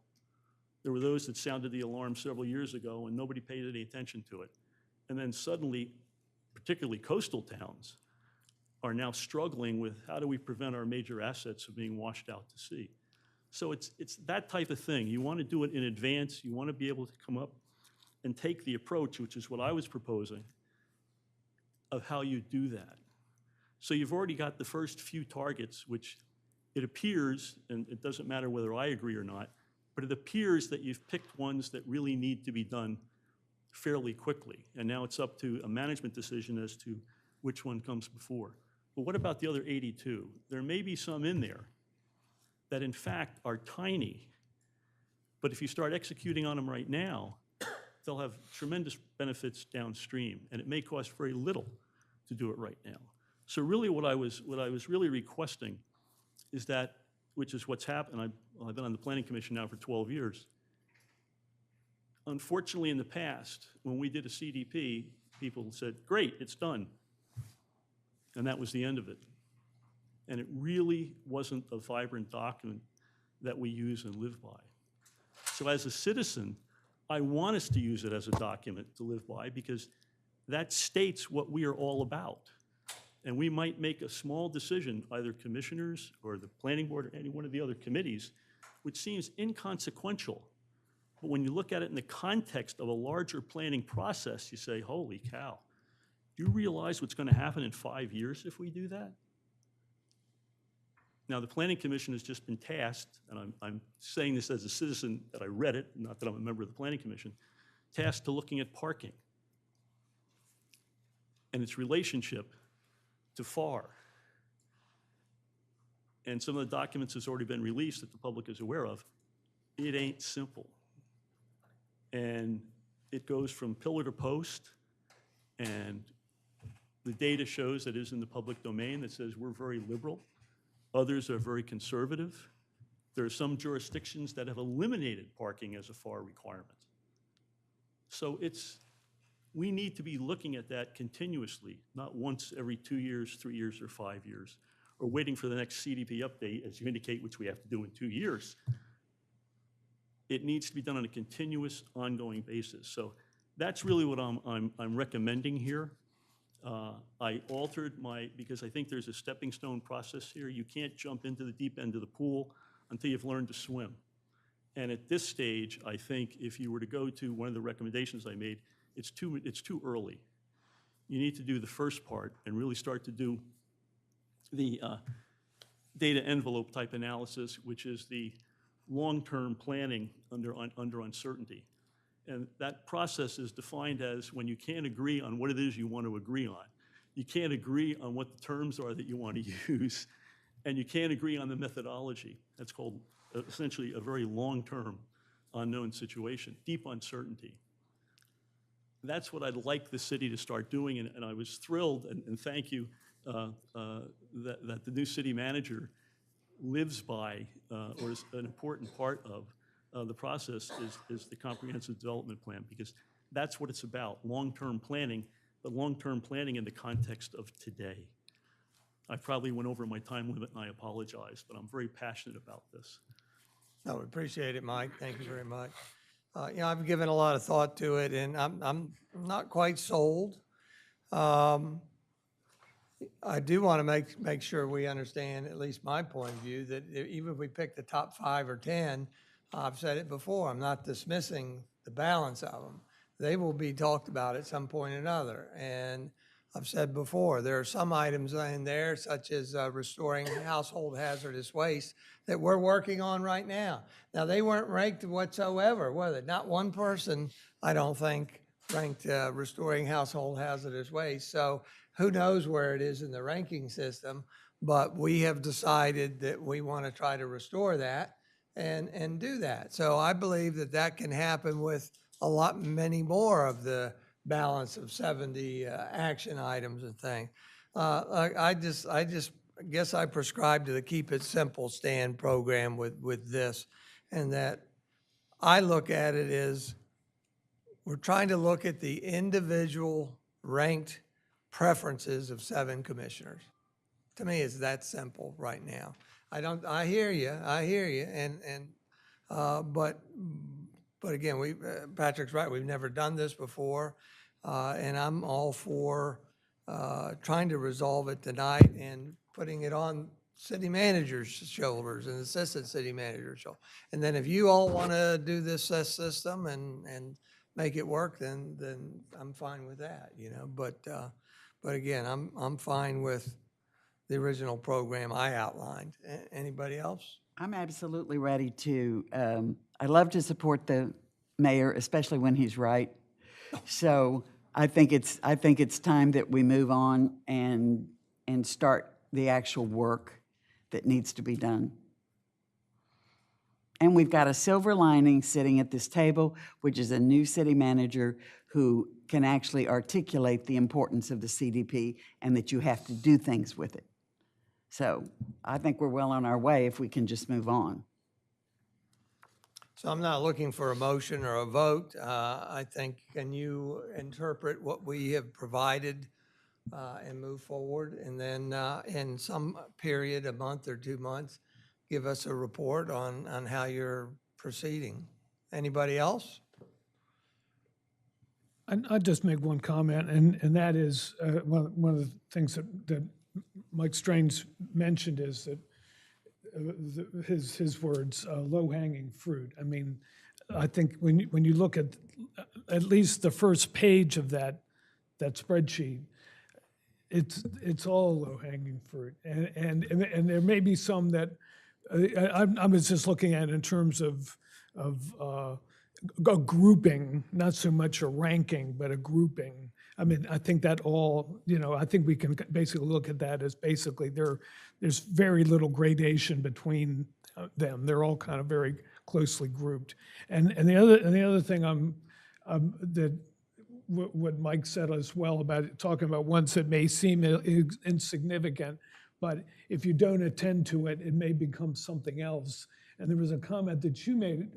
There were those that sounded the alarm several years ago and nobody paid any attention to it. And then suddenly, particularly coastal towns, are now struggling with how do we prevent our major assets from being washed out to sea. So it's that type of thing. You want to do it in advance. You want to be able to come up and take the approach, which is what I was proposing, of how you do that. So you've already got the first few targets, which it appears, and it doesn't matter whether I agree or not, but it appears that you've picked ones that really need to be done fairly quickly. And now it's up to a management decision as to which one comes before. But what about the other 82? There may be some in there that in fact are tiny, but if you start executing on them right now, they'll have tremendous benefits downstream, and it may cost very little to do it right now. So really what I was really requesting is that, which is what's happened, I've been on the Planning Commission now for 12 years. Unfortunately, in the past, when we did a CDP, people said, great, it's done. And that was the end of it. And it really wasn't a vibrant document that we use and live by. So as a citizen, I want us to use it as a document to live by because that states what we are all about. And we might make a small decision, either commissioners or the planning board or any one of the other committees, which seems inconsequential. But when you look at it in the context of a larger planning process, you say, holy cow, do you realize what's going to happen in 5 years if we do that? Now, the Planning Commission has just been tasked, and I'm saying this as a citizen that I read it, not that I'm a member of the Planning Commission, tasked to looking at parking and its relationship to FAR. And some of the documents has already been released that the public is aware of. It ain't simple. And it goes from pillar to post, and the data shows that it is in the public domain that says we're very liberal. Others are very conservative. There are some jurisdictions that have eliminated parking as a FAR requirement. So we need to be looking at that continuously, not once every 2 years, 3 years, or 5 years, or waiting for the next CDP update, as you indicate, which we have to do in 2 years. It needs to be done on a continuous, ongoing basis. So that's really what I'm recommending here. I altered because I think there's a stepping stone process here. You can't jump into the deep end of the pool until you've learned to swim. And at this stage, I think if you were to go to one of the recommendations I made, it's too early. You need to do the first part and really start to do the data envelope type analysis, which is the long-term planning under uncertainty. And that process is defined as when you can't agree on what it is you want to agree on. You can't agree on what the terms are that you want to use, and you can't agree on the methodology. That's called essentially a very long-term unknown situation, deep uncertainty. That's what I'd like the city to start doing, and I was thrilled, and thank you, that the new city manager lives by, or is an important part of, the process is the comprehensive development plan, because that's what it's about, long-term planning, but long-term planning in the context of today. I probably went over my time limit and I apologize, but I'm very passionate about this. No, we appreciate it, Mike. Thank you very much. I've given a lot of thought to it, and I'm not quite sold. I do want to make sure we understand, at least my point of view, that even if we pick the top 5 or 10, I've said it before, I'm not dismissing the balance of them. They will be talked about at some point or another. And I've said before, there are some items in there, such as restoring household hazardous waste, that we're working on right now. Now, they weren't ranked whatsoever, were they? Not one person, I don't think, ranked restoring household hazardous waste. So who knows where it is in the ranking system, but we have decided that we want to try to restore that and do that. So I believe that that can happen with many more of the balance of 70 action items and things. I guess I prescribe to the Keep It Simple stand program with this, and that I look at it as we're trying to look at the individual ranked preferences of 7 commissioners. To me, it's that simple right now. I hear you, but again, Patrick's right, we've never done this before, and I'm all for trying to resolve it tonight and putting it on city manager's shoulders and assistant city manager's shoulders. And then if you all want to do this system and make it work, then I'm fine with that, But But again, I'm fine with the original program I outlined. Anybody else? I'm absolutely ready to, I love to support the mayor, especially when he's right. So I think it's time that we move on and start the actual work that needs to be done. And we've got a silver lining sitting at this table, which is a new city manager who can actually articulate the importance of the CDP and that you have to do things with it. So I think we're well on our way if we can just move on. So I'm not looking for a motion or a vote. I think, can you interpret what we have provided and move forward? And then in some period, a month or 2 months, give us a report on how you're proceeding. Anybody else? I'd just make one comment, and that is one of the things that Mike Strange mentioned is that his words, low-hanging fruit. I mean, I think when you look at least the first page of that spreadsheet, it's all low-hanging fruit, and there may be some that I was just looking at in terms of a grouping, not so much a ranking, but a grouping. I mean, I think that all, I think we can basically look at that as basically there's very little gradation between them. They're all kind of very closely grouped. And the other thing that what Mike said as well about it, talking about ones that may seem insignificant, but if you don't attend to it, it may become something else. And there was a comment that you made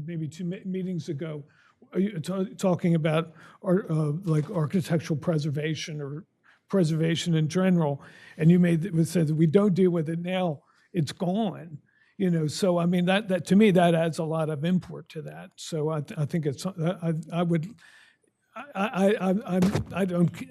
maybe 2 meetings ago, talking about like architectural preservation or preservation in general, and you said that we don't deal with it now, it's gone. So I mean that to me that adds a lot of import to that. So I think it's I don't.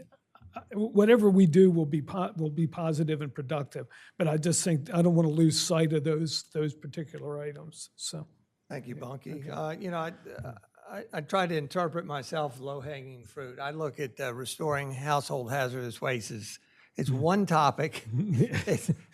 Whatever we do will be positive and productive, but I just think I don't want to lose sight of those particular items. So, Thank you, Bunky. I try to interpret myself low-hanging fruit. I look at restoring household hazardous wastes. It's one topic.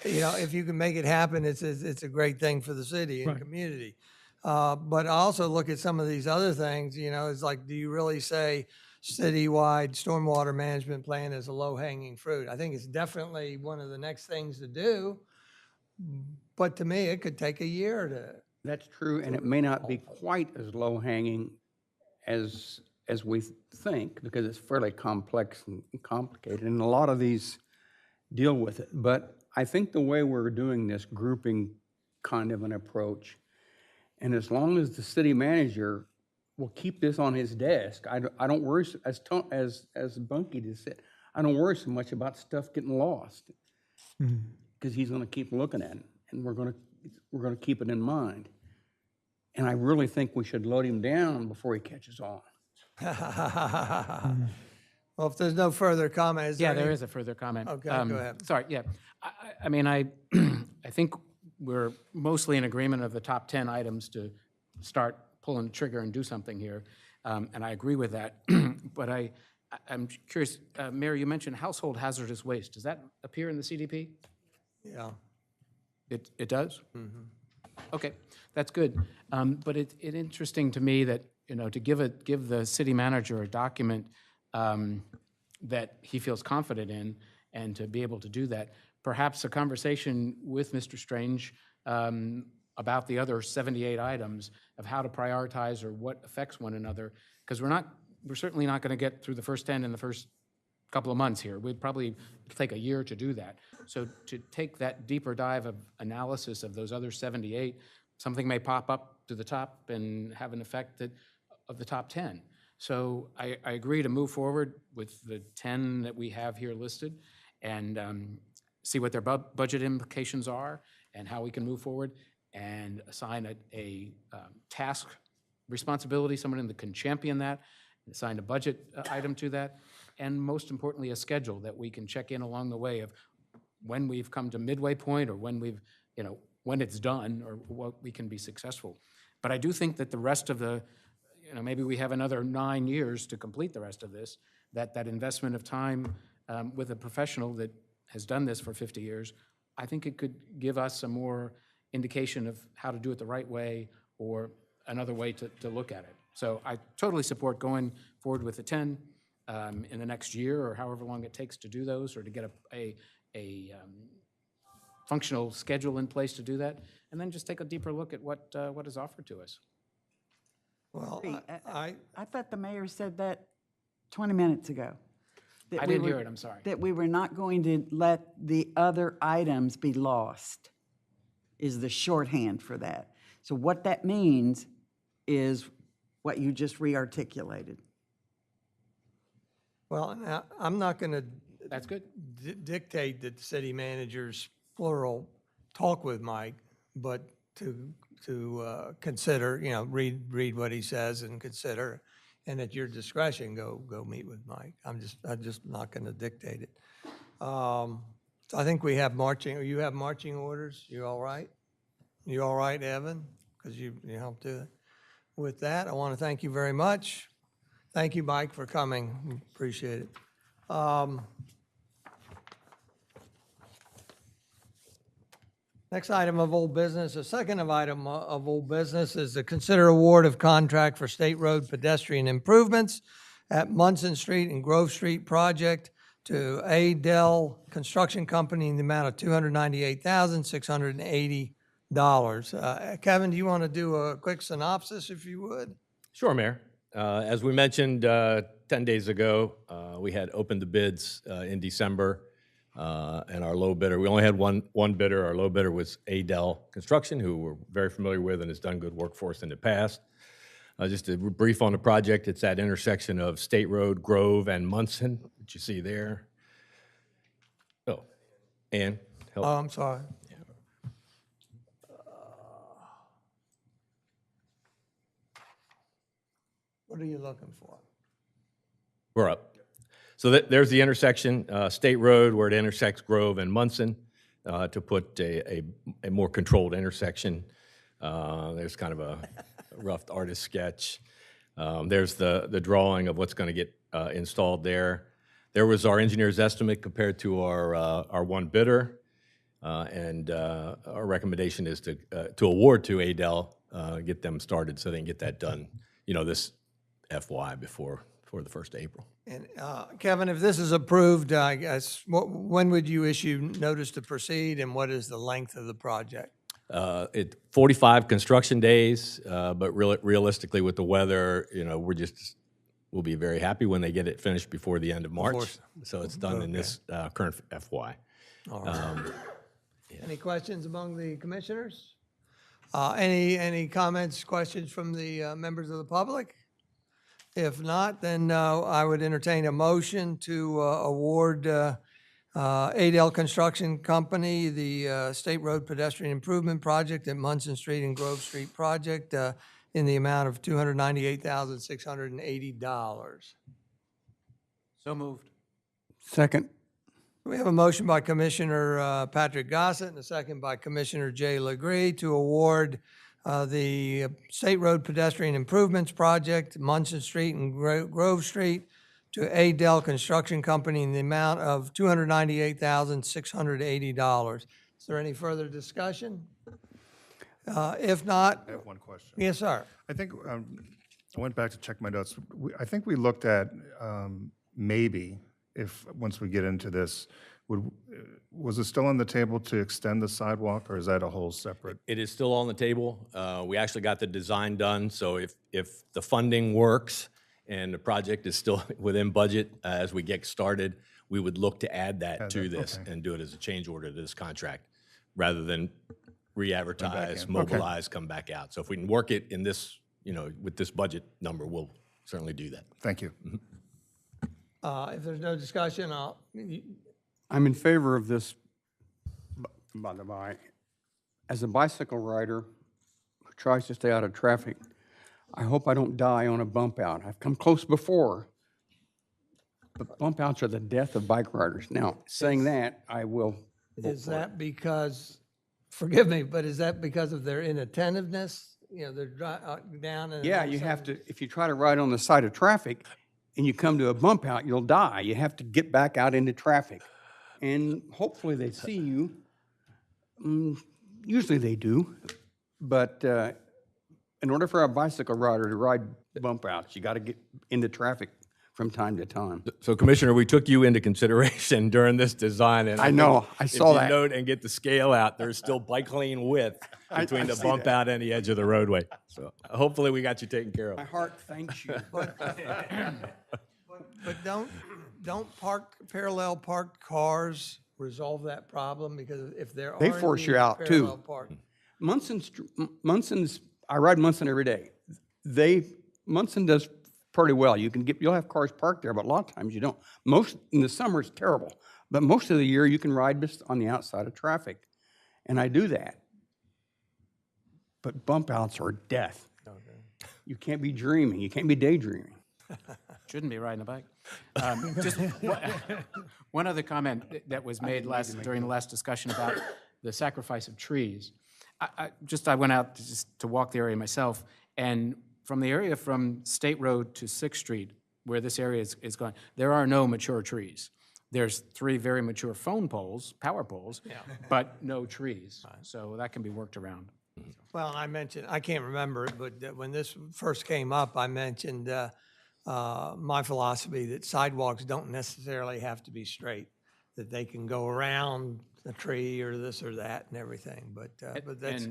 If you can make it happen, it's a great thing for the city and community. But I also look at some of these other things. It's like, do you really say citywide stormwater management plan is a low-hanging fruit? I think it's definitely one of the next things to do, but to me, it could take a year to. That's true, and it may not be quite as low-hanging as we think, because it's fairly complex and complicated, and a lot of these deal with it. But I think the way we're doing this grouping kind of an approach, and as long as the city manager will keep this on his desk, I don't worry, as Bunky just said, I don't worry so much about stuff getting lost, because he's going to keep looking at it, and we're going to keep it in mind. And I really think we should load him down before he catches on. Well, if there's no further comment, there is a further comment. Okay, go ahead. Sorry, yeah. I mean, I think we're mostly in agreement of the top 10 items to start pulling the trigger and do something here, and I agree with that. But I'm curious, Mayor, you mentioned household hazardous waste. Does that appear in the CDP? Yeah. It does? Mm-hmm. Okay, that's good. But it's interesting to me that, to give the city manager a document that he feels confident in, and to be able to do that, perhaps a conversation with Mr. Strange about the other 78 items of how to prioritize or what affects one another, because we're certainly not going to get through the first 10 in the first couple of months here. We'd probably take a year to do that. So to take that deeper dive of analysis of those other 78, something may pop up to the top and have an effect of the top 10. So I agree to move forward with the 10 that we have here listed and see what their budget implications are and how we can move forward, and assign a task responsibility, someone that can champion that, assign a budget item to that, and most importantly, a schedule that we can check in along the way of when we've come to midway point, or when we've, when it's done, or what we can be successful. But I do think that the rest of the, maybe we have another 9 years to complete the rest of this, that investment of time with a professional that has done this for 50 years, I think it could give us some more indication of how to do it the right way or another way to look at it. So I totally support going forward with the 10 in the next year or however long it takes to do those, or to get a functional schedule in place to do that, and then just take a deeper look at what is offered to us. Well, I thought the mayor said that 20 minutes ago. that I we didn't were- hear it, I'm sorry. That we were not going to let the other items be lost, is the shorthand for that. So what that means is what you just re-articulated. Well, now, I'm not going to That's good. dictate that the city managers, plural, talk with Mike, but to consider, read what he says and consider, and at your discretion, go meet with Mike. I'm just not going to dictate it. So I think we have you have marching orders. You all right? You all right, Evan? Because you helped do it. With that, I want to thank you very much. Thank you, Mike, for coming. Appreciate it. Next item of old business, the second item of old business is the consider award of contract for State Road pedestrian improvements at Munson Street and Grove Street project to Adel Construction Company in the amount of $298,680. Kevin, do you want to do a quick synopsis, if you would? Sure, Mayor. As we mentioned 10 days ago, we had opened the bids in December, and our low bidder, we only had one bidder. Our low bidder was Adel Construction, who we're very familiar with and has done good work for us in the past. Just a brief on the project, it's that intersection of State Road, Grove, and Munson, that you see there. Oh, and help. Oh, I'm sorry. What are you looking for? We're up. So there's the intersection, State Road, where it intersects Grove and Munson, to put a more controlled intersection. There's kind of a rough artist sketch. There's the drawing of what's going to get installed there. There was our engineer's estimate compared to our one bidder, and our recommendation is to award to Adel, get them started so they can get that done, this FY before the 1st of April. And Kevin, if this is approved, I guess, when would you issue notice to proceed, and what is the length of the project? 45 construction days, but realistically with the weather, we'll be very happy when they get it finished before the end of March. So it's done in this current FY. All right. Any questions among the commissioners? Any comments, questions from the members of the public? If not, then I would entertain a motion to award Adel Construction Company the State Road Pedestrian Improvement Project at Munson Street and Grove Street project in the amount of $298,680. So moved. Second. We have a motion by Commissioner Patrick Gossett and a second by Commissioner Jay Legree to award the State Road Pedestrian Improvements Project, Munson Street and Grove Street, to Adel Construction Company in the amount of $298,680. Is there any further discussion? If not. I have one question. Yes, sir. I think, I went back to check my notes. I think we looked at maybe, once we get into this, was it still on the table to extend the sidewalk, or is that a whole separate? It is still on the table. We actually got the design done, so if the funding works and the project is still within budget as we get started, we would look to add that to this and do it as a change order to this contract, rather than re-advertise, mobilize, come back out. So if we can work it in this, with this budget number, we'll certainly do that. Thank you. If there's no discussion, I'm in favor of this, by the by. As a bicycle rider who tries to stay out of traffic, I hope I don't die on a bump out. I've come close before, but bump outs are the death of bike riders. Now, saying that, I will. is that because, forgive me, but is that because of their inattentiveness? They're down and. Yeah, you have to, if you try to ride on the side of traffic, and you come to a bump out, you'll die. You have to get back out into traffic. And hopefully they see you. Usually they do. But in order for a bicycle rider to ride bump outs, you got to get into traffic from time to time. So Commissioner, we took you into consideration during this design, and I know, think I saw if that. you note and get the scale out, there's still bike lane width between the bump out and the edge of the roadway. So hopefully we got you taken care of. My heart thanks you. But don't parallel parked cars resolve that problem? Because if there are. They force you out too. Munson's, I ride Munson every day. Munson does pretty well. You'll have cars parked there, but a lot of times you don't. In the summer it's terrible, but most of the year you can ride just on the outside of traffic. And I do that. But bump outs are death. You can't be dreaming. You can't be daydreaming. Shouldn't be riding a bike. Just one other comment that was made during the last discussion about the sacrifice of trees. I went out to walk the area myself, and from the area from State Road to 6th Street, where this area is going, there are no mature trees. There's 3 very mature phone poles, power poles, but no trees. So that can be worked around. Well, I mentioned, I can't remember it, but when this first came up, I mentioned my philosophy that sidewalks don't necessarily have to be straight, that they can go around a tree or this or that and everything, but that's.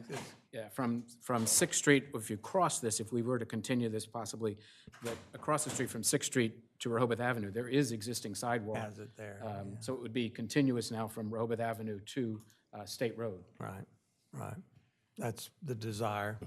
Yeah, from 6th Street, if you cross this, if we were to continue this possibly, that across the street from 6th Street to Rehoboth Avenue, there is existing sidewalk. Has it there, So it would be continuous now from Rehoboth Avenue to State Road. Right. That's the desire.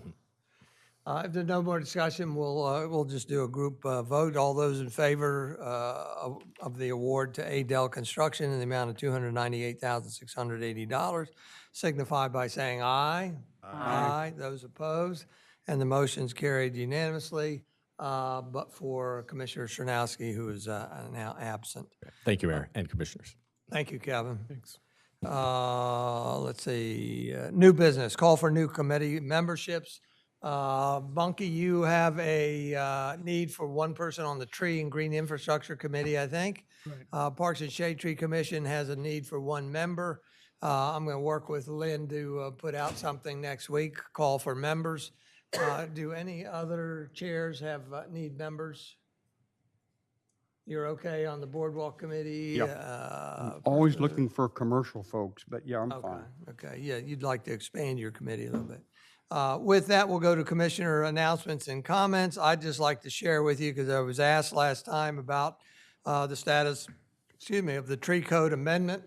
If there's no more discussion, we'll just do a group vote. All those in favor of the award to Adel Construction in the amount of $298,680 signify by saying aye. Aye. Those opposed, and the motion's carried unanimously, but for Commissioner Chernowski, who is now absent. Thank you, Mayor and Commissioners. Thank you, Kevin. Thanks. Let's see, new business, call for new committee memberships. Bunky, you have a need for one person on the Tree and Green Infrastructure Committee, I think. Right. Parks and Shade Tree Commission has a need for one member. I'm going to work with Lynn to put out something next week, call for members. Do any other chairs need members? You're okay on the Boardwalk Committee? Always looking for commercial folks, but yeah, I'm fine. Okay, yeah, you'd like to expand your committee a little bit. With that, we'll go to Commissioner announcements and comments. I'd just like to share with you, because I was asked last time about the status, of the tree code amendment.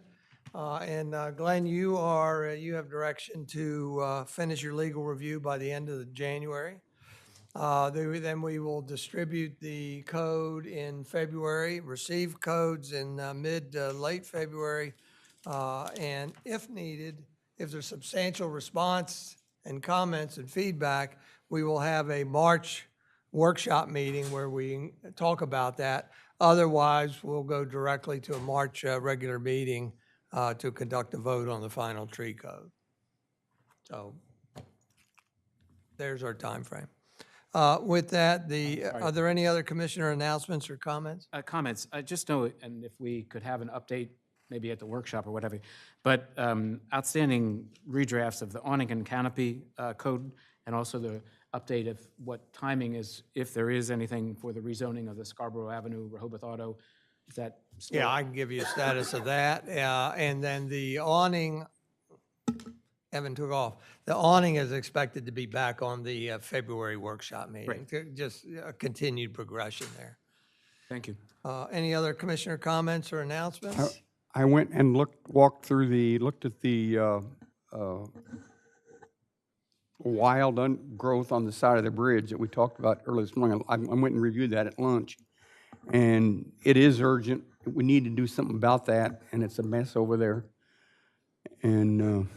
And Glenn, you have direction to finish your legal review by the end of January. Then we will distribute the code in February, receive codes in late February, and if needed, if there's substantial response and comments and feedback, we will have a March workshop meeting where we talk about that. Otherwise, we'll go directly to a March regular meeting to conduct a vote on the final tree code. So there's our time frame. With that, are there any other commissioner announcements or comments? Comments. I just know, and if we could have an update, maybe at the workshop or whatever, but outstanding redrafts of the awning and canopy code, and also the update of what timing is, if there is anything for the rezoning of the Scarborough Avenue, Rehoboth Auto. Is that still? Yeah, I can give you a status of that. And then the awning, Evan took off. The awning is expected to be back on the February workshop meeting. Great. Just a continued progression there. Thank you. Any other commissioner comments or announcements? I went and looked at the wild growth on the side of the bridge that we talked about earlier this morning. I went and reviewed that at lunch, and it is urgent. We need to do something about that, and it's a mess over there. And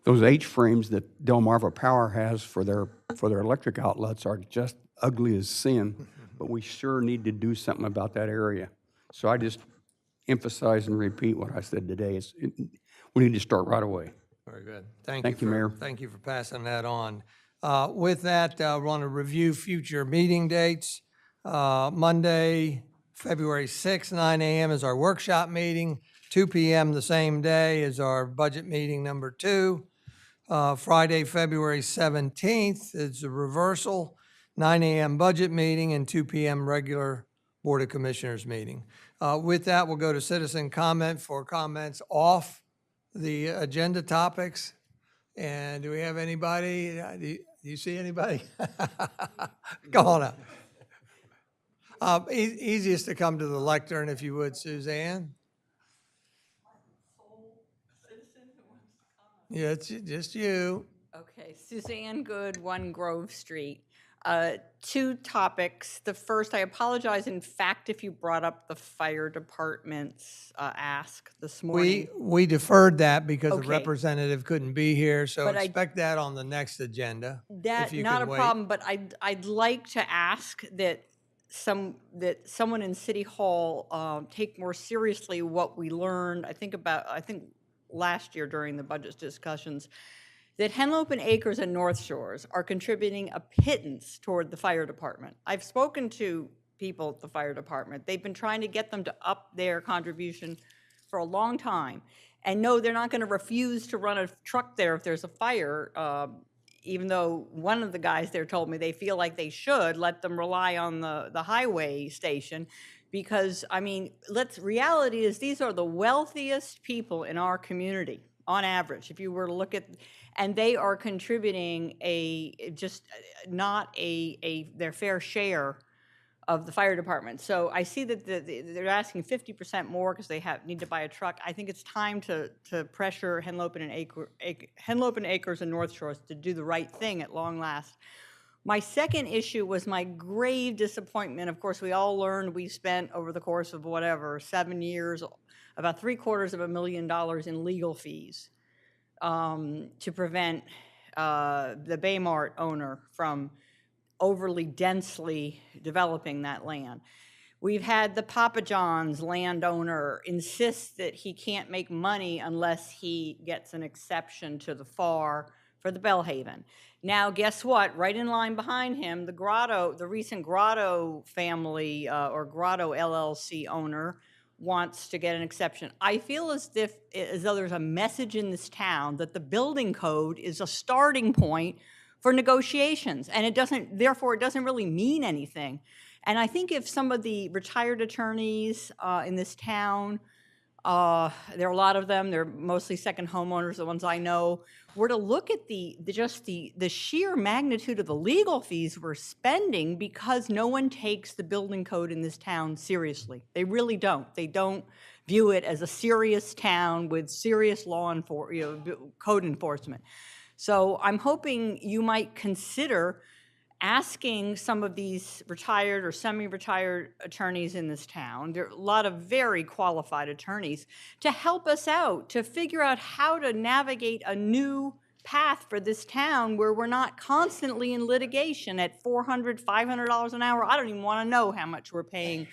those H-frames that Delmarva Power has for their electric outlets are just ugly as sin, but we sure need to do something about that area. So I just emphasize and repeat what I said today. We need to start right away. Very good. Thank you, Mayor. Thank you for passing that on. With that, I want to review future meeting dates. Monday, February 6th, 9 a.m. is our workshop meeting. 2 p.m. the same day is our budget meeting number 2. Friday, February 17th is a reversal, 9 a.m. budget meeting and 2 p.m. regular Board of Commissioners meeting. With that, we'll go to citizen comment for comments off the agenda topics. And do we have anybody? Do you see anybody? Come on up. Easiest to come to the lectern, if you would, Suzanne. Yeah, it's just you. Okay, Suzanne Good, 1 Grove Street. 2 topics. The first, I apologize, in fact, if you brought up the fire department's ask this morning. We deferred that because the Okay. representative couldn't be here, so But I- expect that on the next agenda. That, if you not a can wait. problem, but I'd like to ask that someone in City Hall take more seriously what we learned, I think last year during the budget discussions, that Henlopen Acres and North Shores are contributing a pittance toward the fire department. I've spoken to people at the fire department. They've been trying to get them to up their contribution for a long time. And no, they're not going to refuse to run a truck there if there's a fire, even though one of the guys there told me they feel like they should let them rely on the highway station. Because, I mean, reality is these are the wealthiest people in our community, on average, if you were to look at, and they are contributing not their fair share of the fire department. So I see that they're asking 50% more because they need to buy a truck. I think it's time to pressure Henlopen Acres and North Shores to do the right thing at long last. My second issue was my grave disappointment. Of course, we all learned we spent over the course of 7 years, about $750,000 in legal fees to prevent the Baymart owner from overly densely developing that land. We've had the Papa John's landowner insist that he can't make money unless he gets an exception to the FAR for the Bellhaven. Now, guess what? Right in line behind him, the recent Grotto family or Grotto LLC owner wants to get an exception. I feel as though there's a message in this town that the building code is a starting point for negotiations, and therefore it doesn't really mean anything. And I think if some of the retired attorneys in this town, there are a lot of them, they're mostly second homeowners, the ones I know, were to look at the sheer magnitude of the legal fees we're spending because no one takes the building code in this town seriously. They really don't. They don't view it as a serious town with serious code enforcement. So I'm hoping you might consider asking some of these retired or semi-retired attorneys in this town, there are a lot of very qualified attorneys, to help us out, to figure out how to navigate a new path for this town where we're not constantly in litigation at $400, $500 an hour. I don't even want to know how much we're paying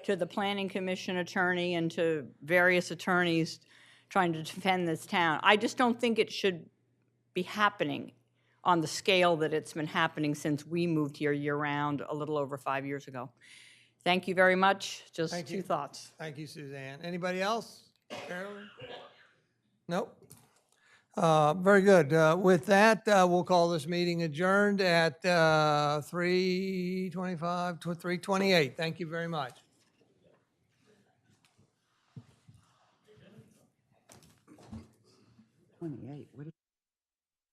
to the Planning Commission attorney and to various attorneys trying to defend this town. I just don't think it should be happening on the scale that it's been happening since we moved here year-round a little over 5 years ago. Thank you very much. Just two thoughts. Thank you, Suzanne. Anybody else? Carolyn? Nope. Very good. With that, we'll call this meeting adjourned at 3:25 to 3:28. Thank you very much. 28.